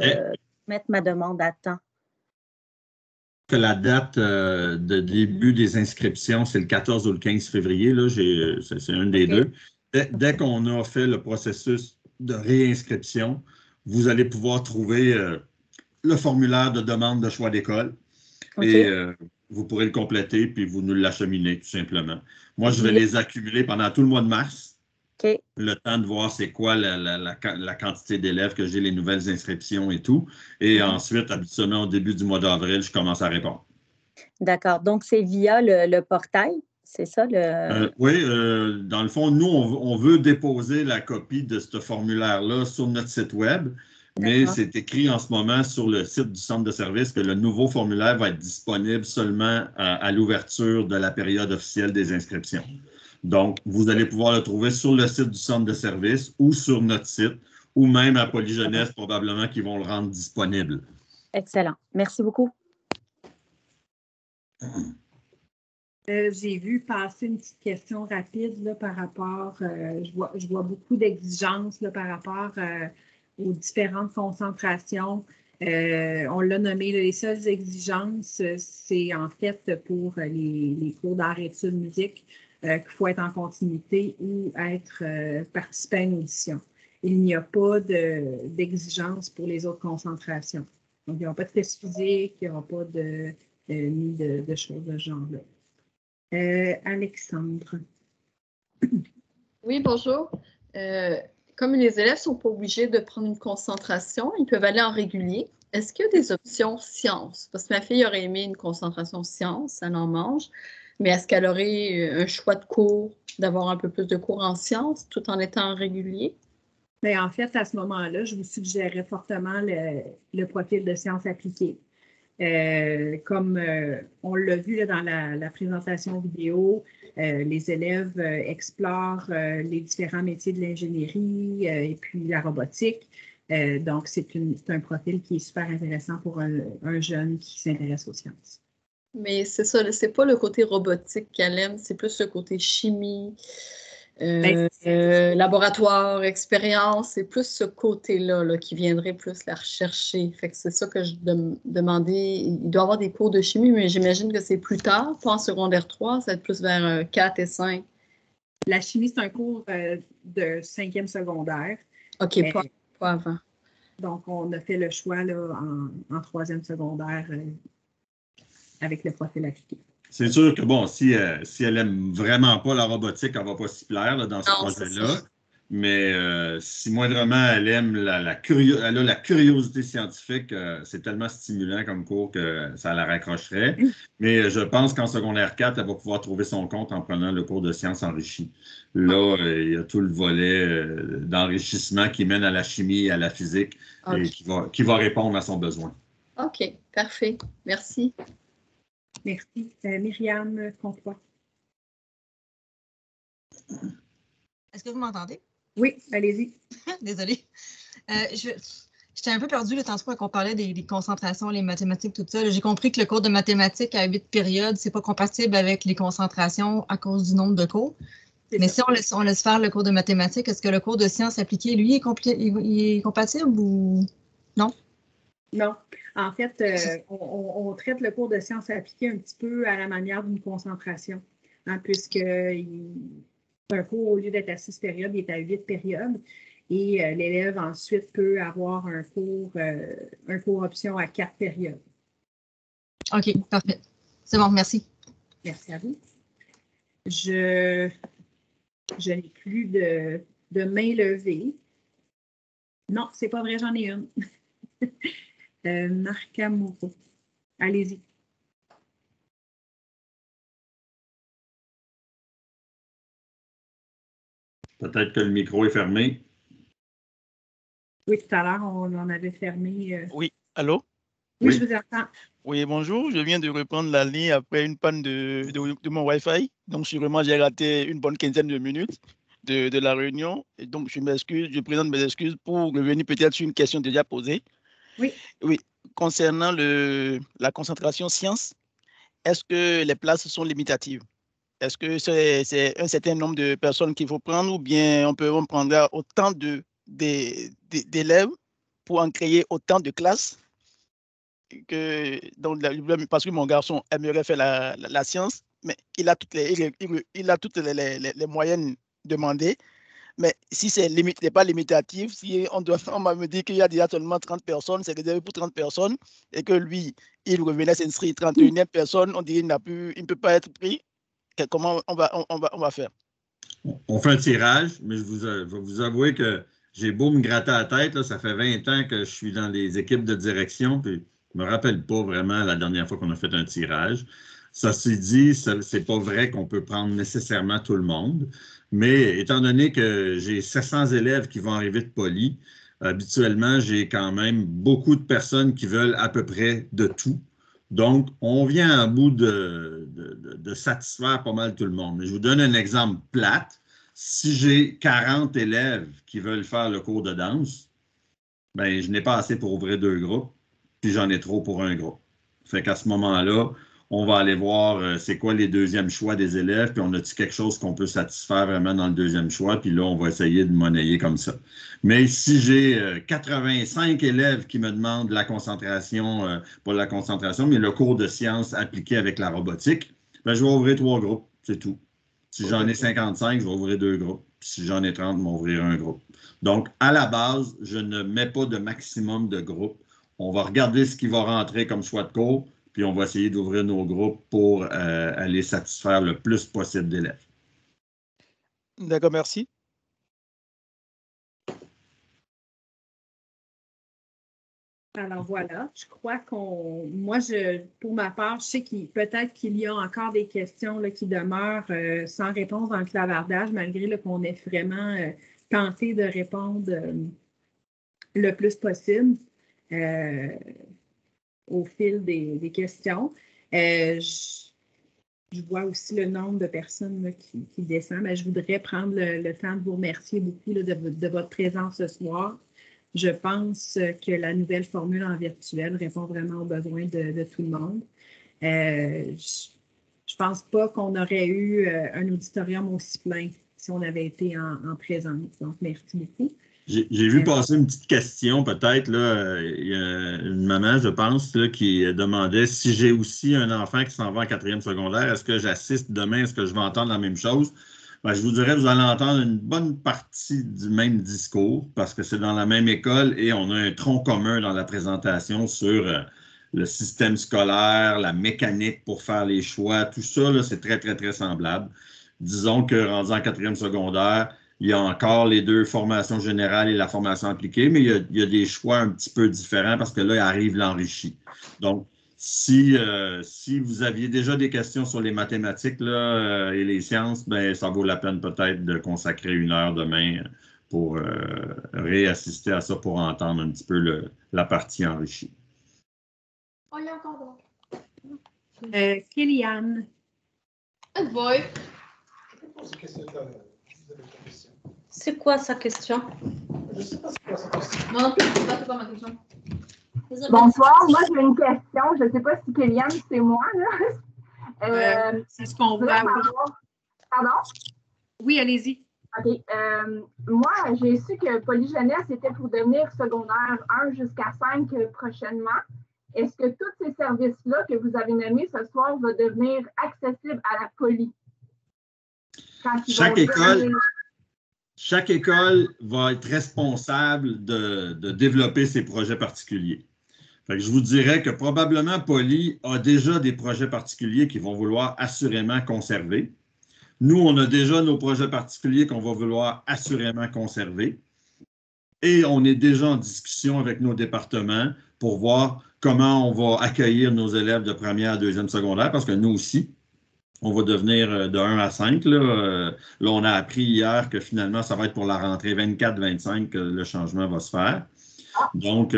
S11: mettre ma demande à temps?
S2: Que la date de début des inscriptions, c'est le 14 ou le 15 février. C'est un des deux. Dès qu'on a fait le processus de réinscription, vous allez pouvoir trouver le formulaire de demande de choix d'école. Et vous pourrez le compléter, puis vous nous l'acheminez, tout simplement. Moi, je vais les accumuler pendant tout le mois de mars. Le temps de voir c'est quoi la quantité d'élèves que j'ai, les nouvelles inscriptions et tout. Et ensuite, habituellement, au début du mois d'avril, je commence à répondre.
S11: D'accord. Donc, c'est via le portail, c'est ça?
S2: Oui, dans le fond, nous, on veut déposer la copie de ce formulaire-là sur notre site web. Mais c'est écrit en ce moment sur le site du centre de service que le nouveau formulaire va être disponible seulement à l'ouverture de la période officielle des inscriptions. Donc, vous allez pouvoir le trouver sur le site du centre de service ou sur notre site, ou même à Polyjeunesse, probablement qu'ils vont le rendre disponible.
S11: Excellent. Merci beaucoup.
S1: J'ai vu passer une petite question rapide là, par rapport, je vois beaucoup d'exigences là, par rapport aux différentes concentrations. On l'a nommé, là, les seules exigences, c'est en fait pour les cours d'art et études musique qu'il faut être en continuité ou participer à une audition. Il n'y a pas d'exigence pour les autres concentrations. Donc, il n'y aura pas de test physique, il n'y aura pas ni de choses de ce genre-là. Alexandre.
S12: Oui, bonjour. Comme les élèves ne sont pas obligés de prendre une concentration, ils peuvent aller en régulier. Est-ce qu'il y a des options sciences? Parce que ma fille aurait aimé une concentration sciences, elle en mange, mais est-ce qu'elle aurait un choix de cours, d'avoir un peu plus de cours en sciences tout en étant régulier?
S1: Mais en fait, à ce moment-là, je vous suggérerais fortement le profil de sciences appliquées. Comme on l'a vu là, dans la présentation vidéo, les élèves explorent les différents métiers de l'ingénierie et puis la robotique. Donc, c'est un profil qui est super intéressant pour un jeune qui s'intéresse aux sciences.
S12: Mais c'est ça, c'est pas le côté robotique qu'elle aime, c'est plus le côté chimie, laboratoire, expérience, c'est plus ce côté-là là, qui viendrait plus la rechercher. Fait que c'est ça que je demandais. Il doit y avoir des cours de chimie, mais j'imagine que c'est plus tard, pas en secondaire 3, ça va être plus vers 4 et 5.
S1: La chimie, c'est un cours de 5e secondaire.
S12: OK, pas avant.
S1: Donc, on a fait le choix là, en 3e secondaire avec le profil appliqué.
S2: C'est sûr que, bon, si elle n'aime vraiment pas la robotique, elle ne va pas s'y plaire là, dans ce projet-là. Mais si moindrement elle aime elle a la curiosité scientifique, c'est tellement stimulant comme cours que ça la raccrocherait. Mais je pense qu'en secondaire 4, elle va pouvoir trouver son compte en prenant le cours de sciences enrichies. Là, il y a tout le volet d'enrichissement qui mène à la chimie et à la physique et qui va répondre à son besoin.
S12: OK, parfait. Merci.
S1: Merci. Myriam Comtois.
S10: Est-ce que vous m'entendez?
S1: Oui, allez-y.
S10: Désolée. J'étais un peu perdue le temps quand on parlait des concentrations, les mathématiques, tout ça. J'ai compris que le cours de mathématiques à 8 périodes, c'est pas compatible avec les concentrations à cause du nombre de cours. Mais si on laisse faire le cours de mathématiques, est-ce que le cours de sciences appliquées, lui, il est compatible ou non?
S1: Non. En fait, on traite le cours de sciences appliquées un petit peu à la manière d'une concentration, hein, puisque un cours, au lieu d'être à 6 périodes, il est à 8 périodes. Et l'élève ensuite peut avoir un cours option à 4 périodes.
S10: OK, parfait. C'est bon, merci.
S1: Merci à vous. Je n'ai plus de main levée. Non, c'est pas vrai, j'en ai une. Marcamouro. Allez-y.
S2: Peut-être que le micro est fermé.
S1: Oui, tout à l'heure, on en avait fermé.
S13: Oui, allô?
S1: Oui, je vous entends.
S13: Oui, bonjour. Je viens de reprendre la ligne après une panne de mon Wi-Fi. Donc, sûrement, j'ai raté une bonne quinzaine de minutes de la réunion. Et donc, je présente mes excuses pour revenir peut-être sur une question déjà posée.
S1: Oui.
S13: Oui, concernant la concentration sciences, est-ce que les places sont limitatives? Est-ce que c'est un certain nombre de personnes qu'il faut prendre ou bien on prendra autant d'élèves pour en créer autant de classes parce que mon garçon aimerait faire la science, mais il a toutes les moyennes demandées. Mais si ce n'est pas limitatif, si on va me dire qu'il y a déjà seulement 30 personnes, c'est réservé pour 30 personnes, et que lui, il revenait s'inscrire 31e personne, on dit qu'il ne peut pas être pris, comment on va faire?
S2: On fait un tirage, mais je vais vous avouer que j'ai beau me gratter la tête, là, ça fait 20 ans que je suis dans les équipes de direction, puis je ne me rappelle pas vraiment la dernière fois qu'on a fait un tirage. Ça s'est dit, ce n'est pas vrai qu'on peut prendre nécessairement tout le monde, mais étant donné que j'ai 700 élèves qui vont arriver de Poly, habituellement, j'ai quand même beaucoup de personnes qui veulent à peu près de tout. Donc, on vient à bout de satisfaire pas mal tout le monde. Mais je vous donne un exemple plate. Si j'ai 40 élèves qui veulent faire le cours de danse, ben, je n'ai pas assez pour ouvrir 2 groupes, puis j'en ai trop pour un groupe. Fait qu'à ce moment-là, on va aller voir c'est quoi les deuxièmes choix des élèves, puis on a-t-il quelque chose qu'on peut satisfaire vraiment dans le deuxième choix, puis là, on va essayer de monnayer comme ça. Mais si j'ai 85 élèves qui me demandent la concentration, pas la concentration, mais le cours de sciences appliqué avec la robotique, ben, je vais ouvrir 3 groupes, c'est tout. Si j'en ai 55, je vais ouvrir 2 groupes. Puis si j'en ai 30, je vais ouvrir un groupe. Donc, à la base, je ne mets pas de maximum de groupes. On va regarder ce qui va rentrer comme choix de cours, puis on va essayer d'ouvrir nos groupes pour aller satisfaire le plus possible d'élèves.
S13: D'accord, merci.
S1: Alors voilà, je crois moi, pour ma part, je sais peut-être qu'il y a encore des questions là, qui demeurent sans réponse dans le clavardage, malgré qu'on ait vraiment tenté de répondre le plus possible au fil des questions. Je vois aussi le nombre de personnes là, qui descend. Mais je voudrais prendre le temps de vous remercier beaucoup là, de votre présence ce soir. Je pense que la nouvelle formule en virtuel répond vraiment aux besoins de tout le monde. Je ne pense pas qu'on aurait eu un auditorium aussi plein si on avait été en présence. Donc, merci beaucoup.
S2: J'ai vu passer une petite question, peut-être. Il y a une maman, je pense, là, qui demandait si j'ai aussi un enfant qui s'en va en 4e secondaire, est-ce que j'assiste demain, est-ce que je vais entendre la même chose? Ben, je vous dirais, vous allez entendre une bonne partie du même discours parce que c'est dans la même école et on a un tronc commun dans la présentation sur le système scolaire, la mécanique pour faire les choix. Tout ça, c'est très, très, très semblable. Disons que rendu en 4e secondaire, il y a encore les 2 formations générales et la formation appliquée, mais il y a des choix un petit peu différents parce que là, il arrive l'enrichi. Donc, si vous aviez déjà des questions sur les mathématiques là, et les sciences, ben, ça vaut la peine peut-être de consacrer 1 heure demain pour réassister à ça pour entendre un petit peu la partie enrichie.
S12: On y a encore
S1: Kylian.
S12: Good boy.
S8: C'est quoi sa question?
S12: Je sais pas c'est quoi sa question. Moi non plus, je ne sais pas c'est quoi ma question.
S14: Bonsoir, moi j'ai une question. Je ne sais pas si Kéliane, c'est moi. Là.
S1: C'est ce qu'on voit.
S14: Pardon?
S1: Oui, allez-y.
S14: OK. Moi, j'ai su que Polyjeunesse était pour devenir secondaire 1 jusqu'à 5 prochainement. Est-ce que tous ces services-là que vous avez nommés ce soir vont devenir accessibles à la Poly?
S2: Chaque école va être responsable de développer ses projets particuliers. Fait que je vous dirais que probablement Poly a déjà des projets particuliers qu'ils vont vouloir assurément conserver. Nous, on a déjà nos projets particuliers qu'on va vouloir assurément conserver. Et on est déjà en discussion avec nos départements pour voir comment on va accueillir nos élèves de 1e à 2e secondaire, parce que nous aussi, on va devenir de 1 à 5. Là, on a appris hier que finalement, ça va être pour la rentrée 24-25 que le changement va se faire. Donc,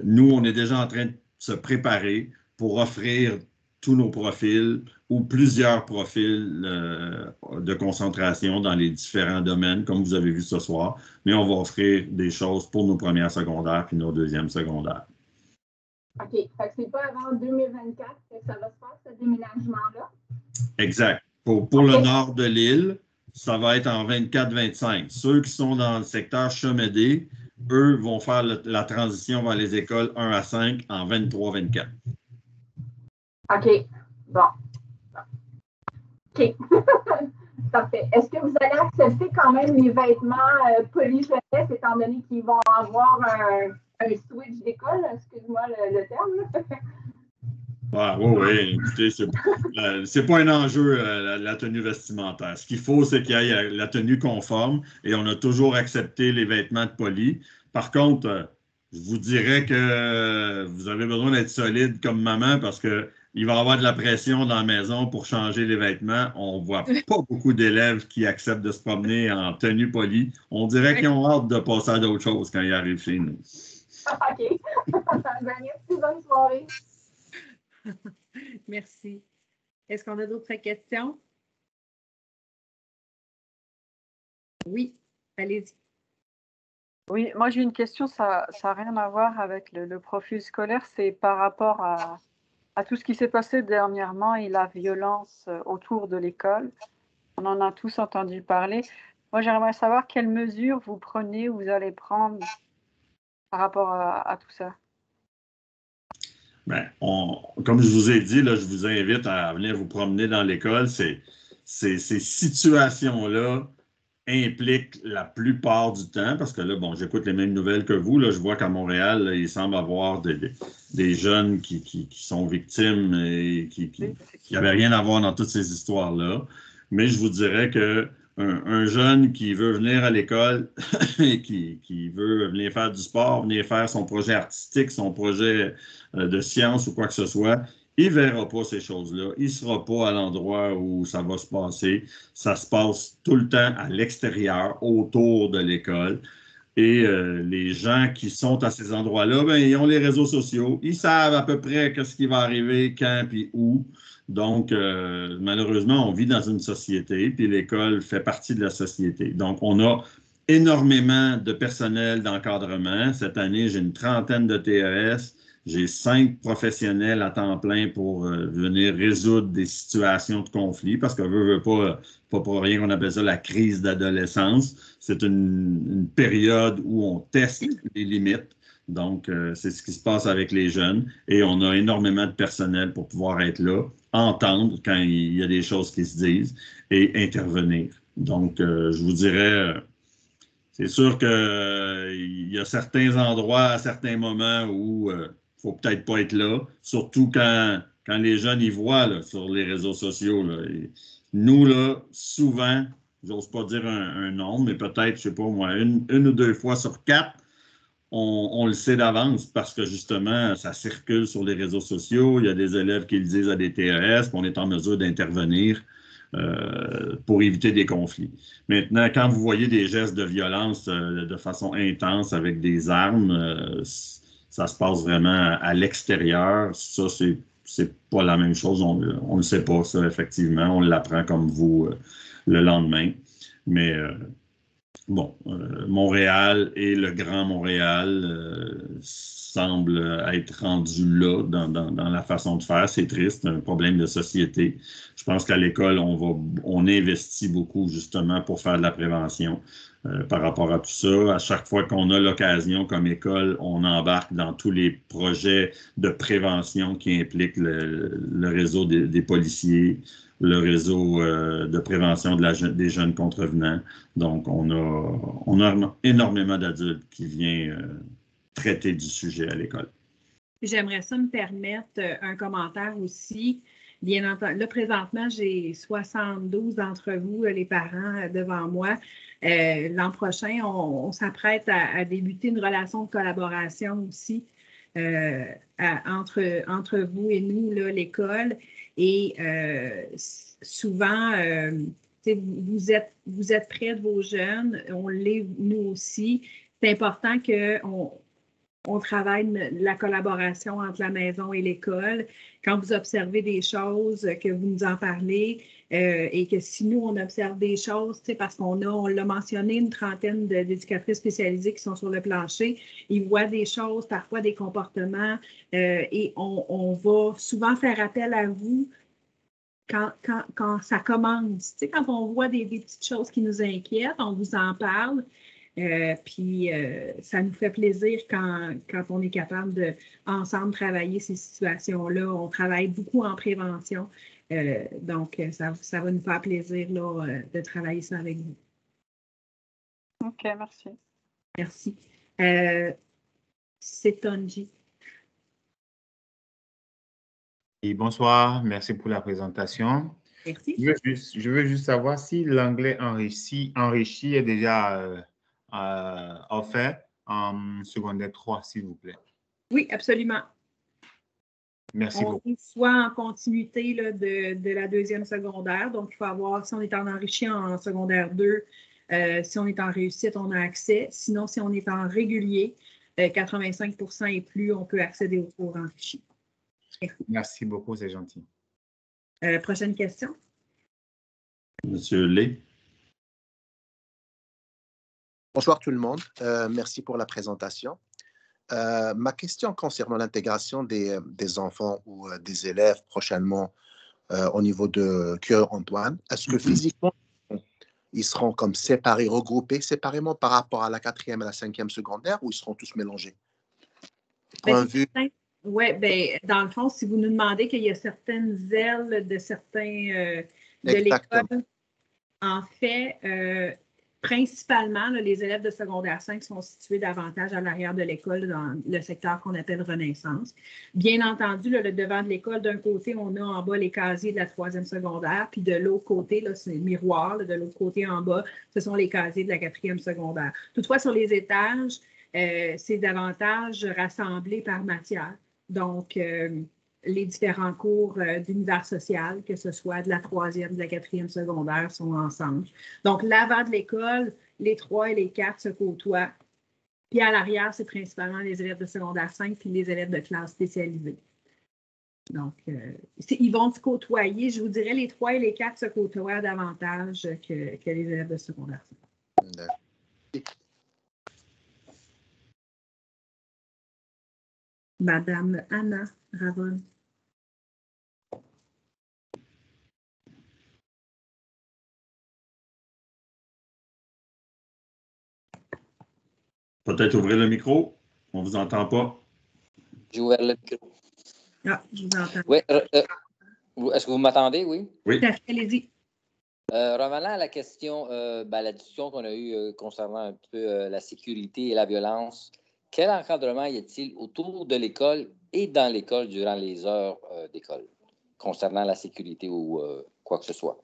S2: nous, on est déjà en train de se préparer pour offrir tous nos profils ou plusieurs profils de concentration dans les différents domaines, comme vous avez vu ce soir. Mais on va offrir des choses pour nos 1ères secondaires puis nos 2e secondaires.
S14: OK. Fait que c'est pas avant 2024 que ça va se faire, ce déménagement-là?
S2: Exact. Pour le nord de l'île, ça va être en 24-25. Ceux qui sont dans le secteur Chemédé, eux vont faire la transition vers les écoles 1 à 5 en 23-24.
S14: OK. Bon. OK. Parfait. Est-ce que vous allez accepter quand même les vêtements Polyjeunesse, étant donné qu'ils vont avoir un switch d'école? Excuse-moi le terme.
S2: Oui. Écoutez, c'est pas un enjeu, la tenue vestimentaire. Ce qu'il faut, c'est qu'il y ait la tenue conforme et on a toujours accepté les vêtements de Poly. Par contre, je vous dirais que vous avez besoin d'être solide comme maman parce qu'il va y avoir de la pression dans la maison pour changer les vêtements. On ne voit pas beaucoup d'élèves qui acceptent de se promener en tenue Poly. On dirait qu'ils ont hâte de passer à d'autres choses quand ils arrivent chez nous.
S14: OK. Merci, bonne soirée.
S1: Merci. Est-ce qu'on a d'autres questions? Oui, allez-y.
S7: Oui, moi j'ai une question, ça n'a rien à voir avec le profil scolaire, c'est par rapport à tout ce qui s'est passé dernièrement et la violence autour de l'école. On en a tous entendu parler. Moi j'aimerais savoir quelles mesures vous prenez ou vous allez prendre par rapport à tout ça.
S2: Ben, comme je vous ai dit, là, je vous invite à venir vous promener dans l'école. Ces situations-là impliquent la plupart du temps, parce que là, bon, j'écoute les mêmes nouvelles que vous. Là, je vois qu'à Montréal, là, il semble y avoir des jeunes qui sont victimes et qui n'avaient rien à voir dans toutes ces histoires-là. Mais je vous dirais que un jeune qui veut venir à l'école et qui veut venir faire du sport, venir faire son projet artistique, son projet de science ou quoi que ce soit, il ne verra pas ces choses-là. Il ne sera pas à l'endroit où ça va se passer. Ça se passe tout le temps à l'extérieur, autour de l'école. Et les gens qui sont à ces endroits-là, ben, ils ont les réseaux sociaux. Ils savent à peu près ce qui va arriver, quand puis où. Donc, malheureusement, on vit dans une société, puis l'école fait partie de la société. Donc, on a énormément de personnel d'encadrement. Cette année, j'ai une trentaine de TES. J'ai 5 professionnels à temps plein pour venir résoudre des situations de conflit, parce que veut pas pour rien qu'on appelle ça la crise d'adolescence. C'est une période où on teste les limites. Donc, c'est ce qui se passe avec les jeunes. Et on a énormément de personnel pour pouvoir être là, entendre quand il y a des choses qui se disent et intervenir. Donc, je vous dirais, c'est sûr qu'il y a certains endroits, à certains moments où il ne faut peut-être pas être là, surtout quand les jeunes y voient là, sur les réseaux sociaux. Là. Nous, là, souvent, j'ose pas dire un nombre, mais peut-être, je sais pas moi, une ou 2 fois sur 4, on le sait d'avance parce que justement, ça circule sur les réseaux sociaux. Il y a des élèves qui le disent à des TES, puis on est en mesure d'intervenir pour éviter des conflits. Maintenant, quand vous voyez des gestes de violence de façon intense avec des armes, ça se passe vraiment à l'extérieur. Ça, c'est pas la même chose. On ne le sait pas, ça, effectivement. On l'apprend comme vous le lendemain. Mais bon, Montréal et le Grand Montréal semblent être rendus là dans la façon de faire. C'est triste, un problème de société. Je pense qu'à l'école, on investit beaucoup justement pour faire de la prévention par rapport à tout ça. À chaque fois qu'on a l'occasion comme école, on embarque dans tous les projets de prévention qui impliquent le réseau des policiers, le réseau de prévention des jeunes contrevenants. Donc, on a énormément d'adultes qui viennent traiter du sujet à l'école.
S1: J'aimerais ça me permettre un commentaire aussi. Bien entendu, là, présentement, j'ai 72 d'entre vous, les parents, devant moi. L'an prochain, on s'apprête à débuter une relation de collaboration aussi entre vous et nous, l'école. Et souvent, vous êtes près de vos jeunes, on l'est nous aussi. C'est important qu'on travaille la collaboration entre la maison et l'école. Quand vous observez des choses, que vous nous en parlez, et que si nous, on observe des choses, parce qu'on l'a mentionné, une trentaine d'éducatrices spécialisées qui sont sur le plancher, ils voient des choses, parfois des comportements, et on va souvent faire appel à vous quand ça commence. Quand on voit des petites choses qui nous inquiètent, on vous en parle. Puis ça nous fait plaisir quand on est capable de ensemble travailler ces situations-là. On travaille beaucoup en prévention. Donc, ça va nous faire plaisir là, de travailler ça avec vous.
S7: OK, merci.
S1: Merci. C'est Tonji.
S15: Et bonsoir, merci pour la présentation.
S1: Merci.
S15: Je veux juste savoir si l'anglais enrichi est déjà offert en secondaire 3, s'il vous plaît.
S1: Oui, absolument.
S15: Merci beaucoup.
S1: On est soit en continuité là, de la deuxième secondaire, donc il faut avoir, si on est en enrichi en secondaire 2, si on est en réussite, on a accès. Sinon, si on est en régulier, 85% et plus, on peut accéder aux cours enrichis.
S15: Merci beaucoup, c'est gentil.
S1: Prochaine question.
S2: Monsieur Lé.
S16: Bonsoir tout le monde. Merci pour la présentation. Ma question concernant l'intégration des enfants ou des élèves prochainement au niveau de Curie-Antoine, est-ce que physiquement, ils seront comme séparés, regroupés séparément par rapport à la 4e et la 5e secondaire ou ils seront tous mélangés?
S1: Oui, bien, dans le fond, si vous nous demandez qu'il y a certaines ailes de certains de l'école, en fait, principalement, là, les élèves de secondaire 5 sont situés davantage à l'arrière de l'école dans le secteur qu'on appelle Renaissance. Bien entendu, là, le devant de l'école, d'un côté, on a en bas les casiers de la 3e secondaire, puis de l'autre côté, c'est le miroir, là, de l'autre côté en bas, ce sont les casiers de la 4e secondaire. Toutefois, sur les étages, c'est davantage rassemblé par matière. Donc, les différents cours d'univers social, que ce soit de la 3e, de la 4e secondaire, sont ensemble. Donc, l'avant de l'école, les 3 et les 4 se côtoient. Puis à l'arrière, c'est principalement les élèves de secondaire 5 puis les élèves de classe spécialisée. Donc, ils vont se côtoyer. Je vous dirais, les 3 et les 4 se côtoient davantage que les élèves de secondaire 5. Madame Anna Ravon.
S2: Peut-être ouvrir le micro. On ne vous entend pas.
S17: J'ai ouvert le micro.
S1: Ah, je vous entends.
S17: Oui. Est-ce que vous m'entendez? Oui.
S2: Oui.
S1: Allez-y.
S17: Revenant à la question, la discussion qu'on a eue concernant un peu la sécurité et la violence, quel encadrement y a-t-il autour de l'école et dans l'école durant les heures d'école concernant la sécurité ou quoi que ce soit?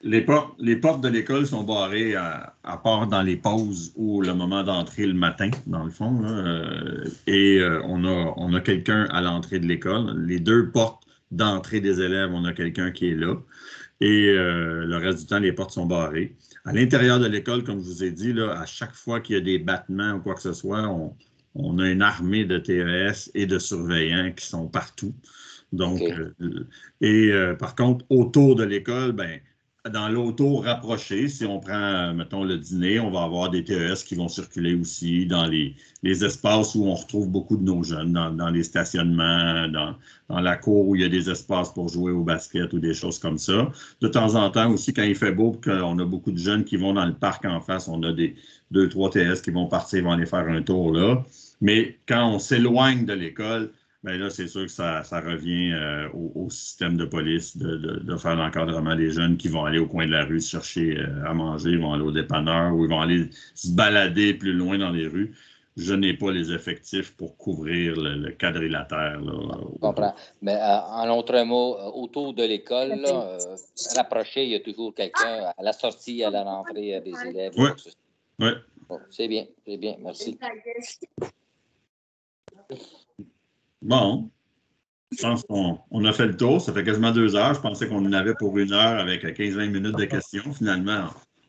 S2: Les portes de l'école sont barrées à part dans les pauses ou le moment d'entrée le matin, dans le fond. Là, on a quelqu'un à l'entrée de l'école. Les 2 portes d'entrée des élèves, on a quelqu'un qui est là. Et le reste du temps, les portes sont barrées. À l'intérieur de l'école, comme je vous ai dit, là, à chaque fois qu'il y a des battements ou quoi que ce soit, on a une armée de TES et de surveillants qui sont partout. Donc, par contre, autour de l'école, dans l'auto rapproché, si on prend, mettons, le dîner, on va avoir des TES qui vont circuler aussi dans les espaces où on retrouve beaucoup de nos jeunes, dans les stationnements, dans la cour où il y a des espaces pour jouer au basket ou des choses comme ça. De temps en temps aussi, quand il fait beau, qu'on a beaucoup de jeunes qui vont dans le parc en face, on a des 2-3 TS qui vont partir, vont aller faire un tour là. Mais quand on s'éloigne de l'école, là, c'est sûr que ça revient au système de police de faire l'encadrement des jeunes qui vont aller au coin de la rue chercher à manger, ils vont aller au dépanneur ou ils vont aller se balader plus loin dans les rues. Je n'ai pas les effectifs pour couvrir le quadrilatère. Là,
S17: je comprends. Mais en autre mot, autour de l'école, rapproché, il y a toujours quelqu'un à la sortie, à la rentrée des élèves.
S2: Oui. Ouais.
S17: Bon, c'est bien, merci.
S2: Bon, je pense qu'on a fait le tour. Ça fait quasiment 2 heures. Je pensais qu'on en avait pour 1 heure avec 15-20 minutes de questions. Finalement,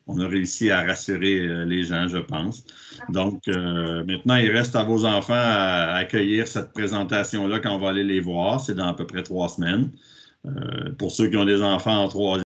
S2: on a réussi à rassurer les gens, je pense. Donc, maintenant, il reste à vos enfants à accueillir cette présentation-là quand on va aller les voir. C'est dans à peu près 3 semaines. Pour ceux qui ont des enfants en 3e,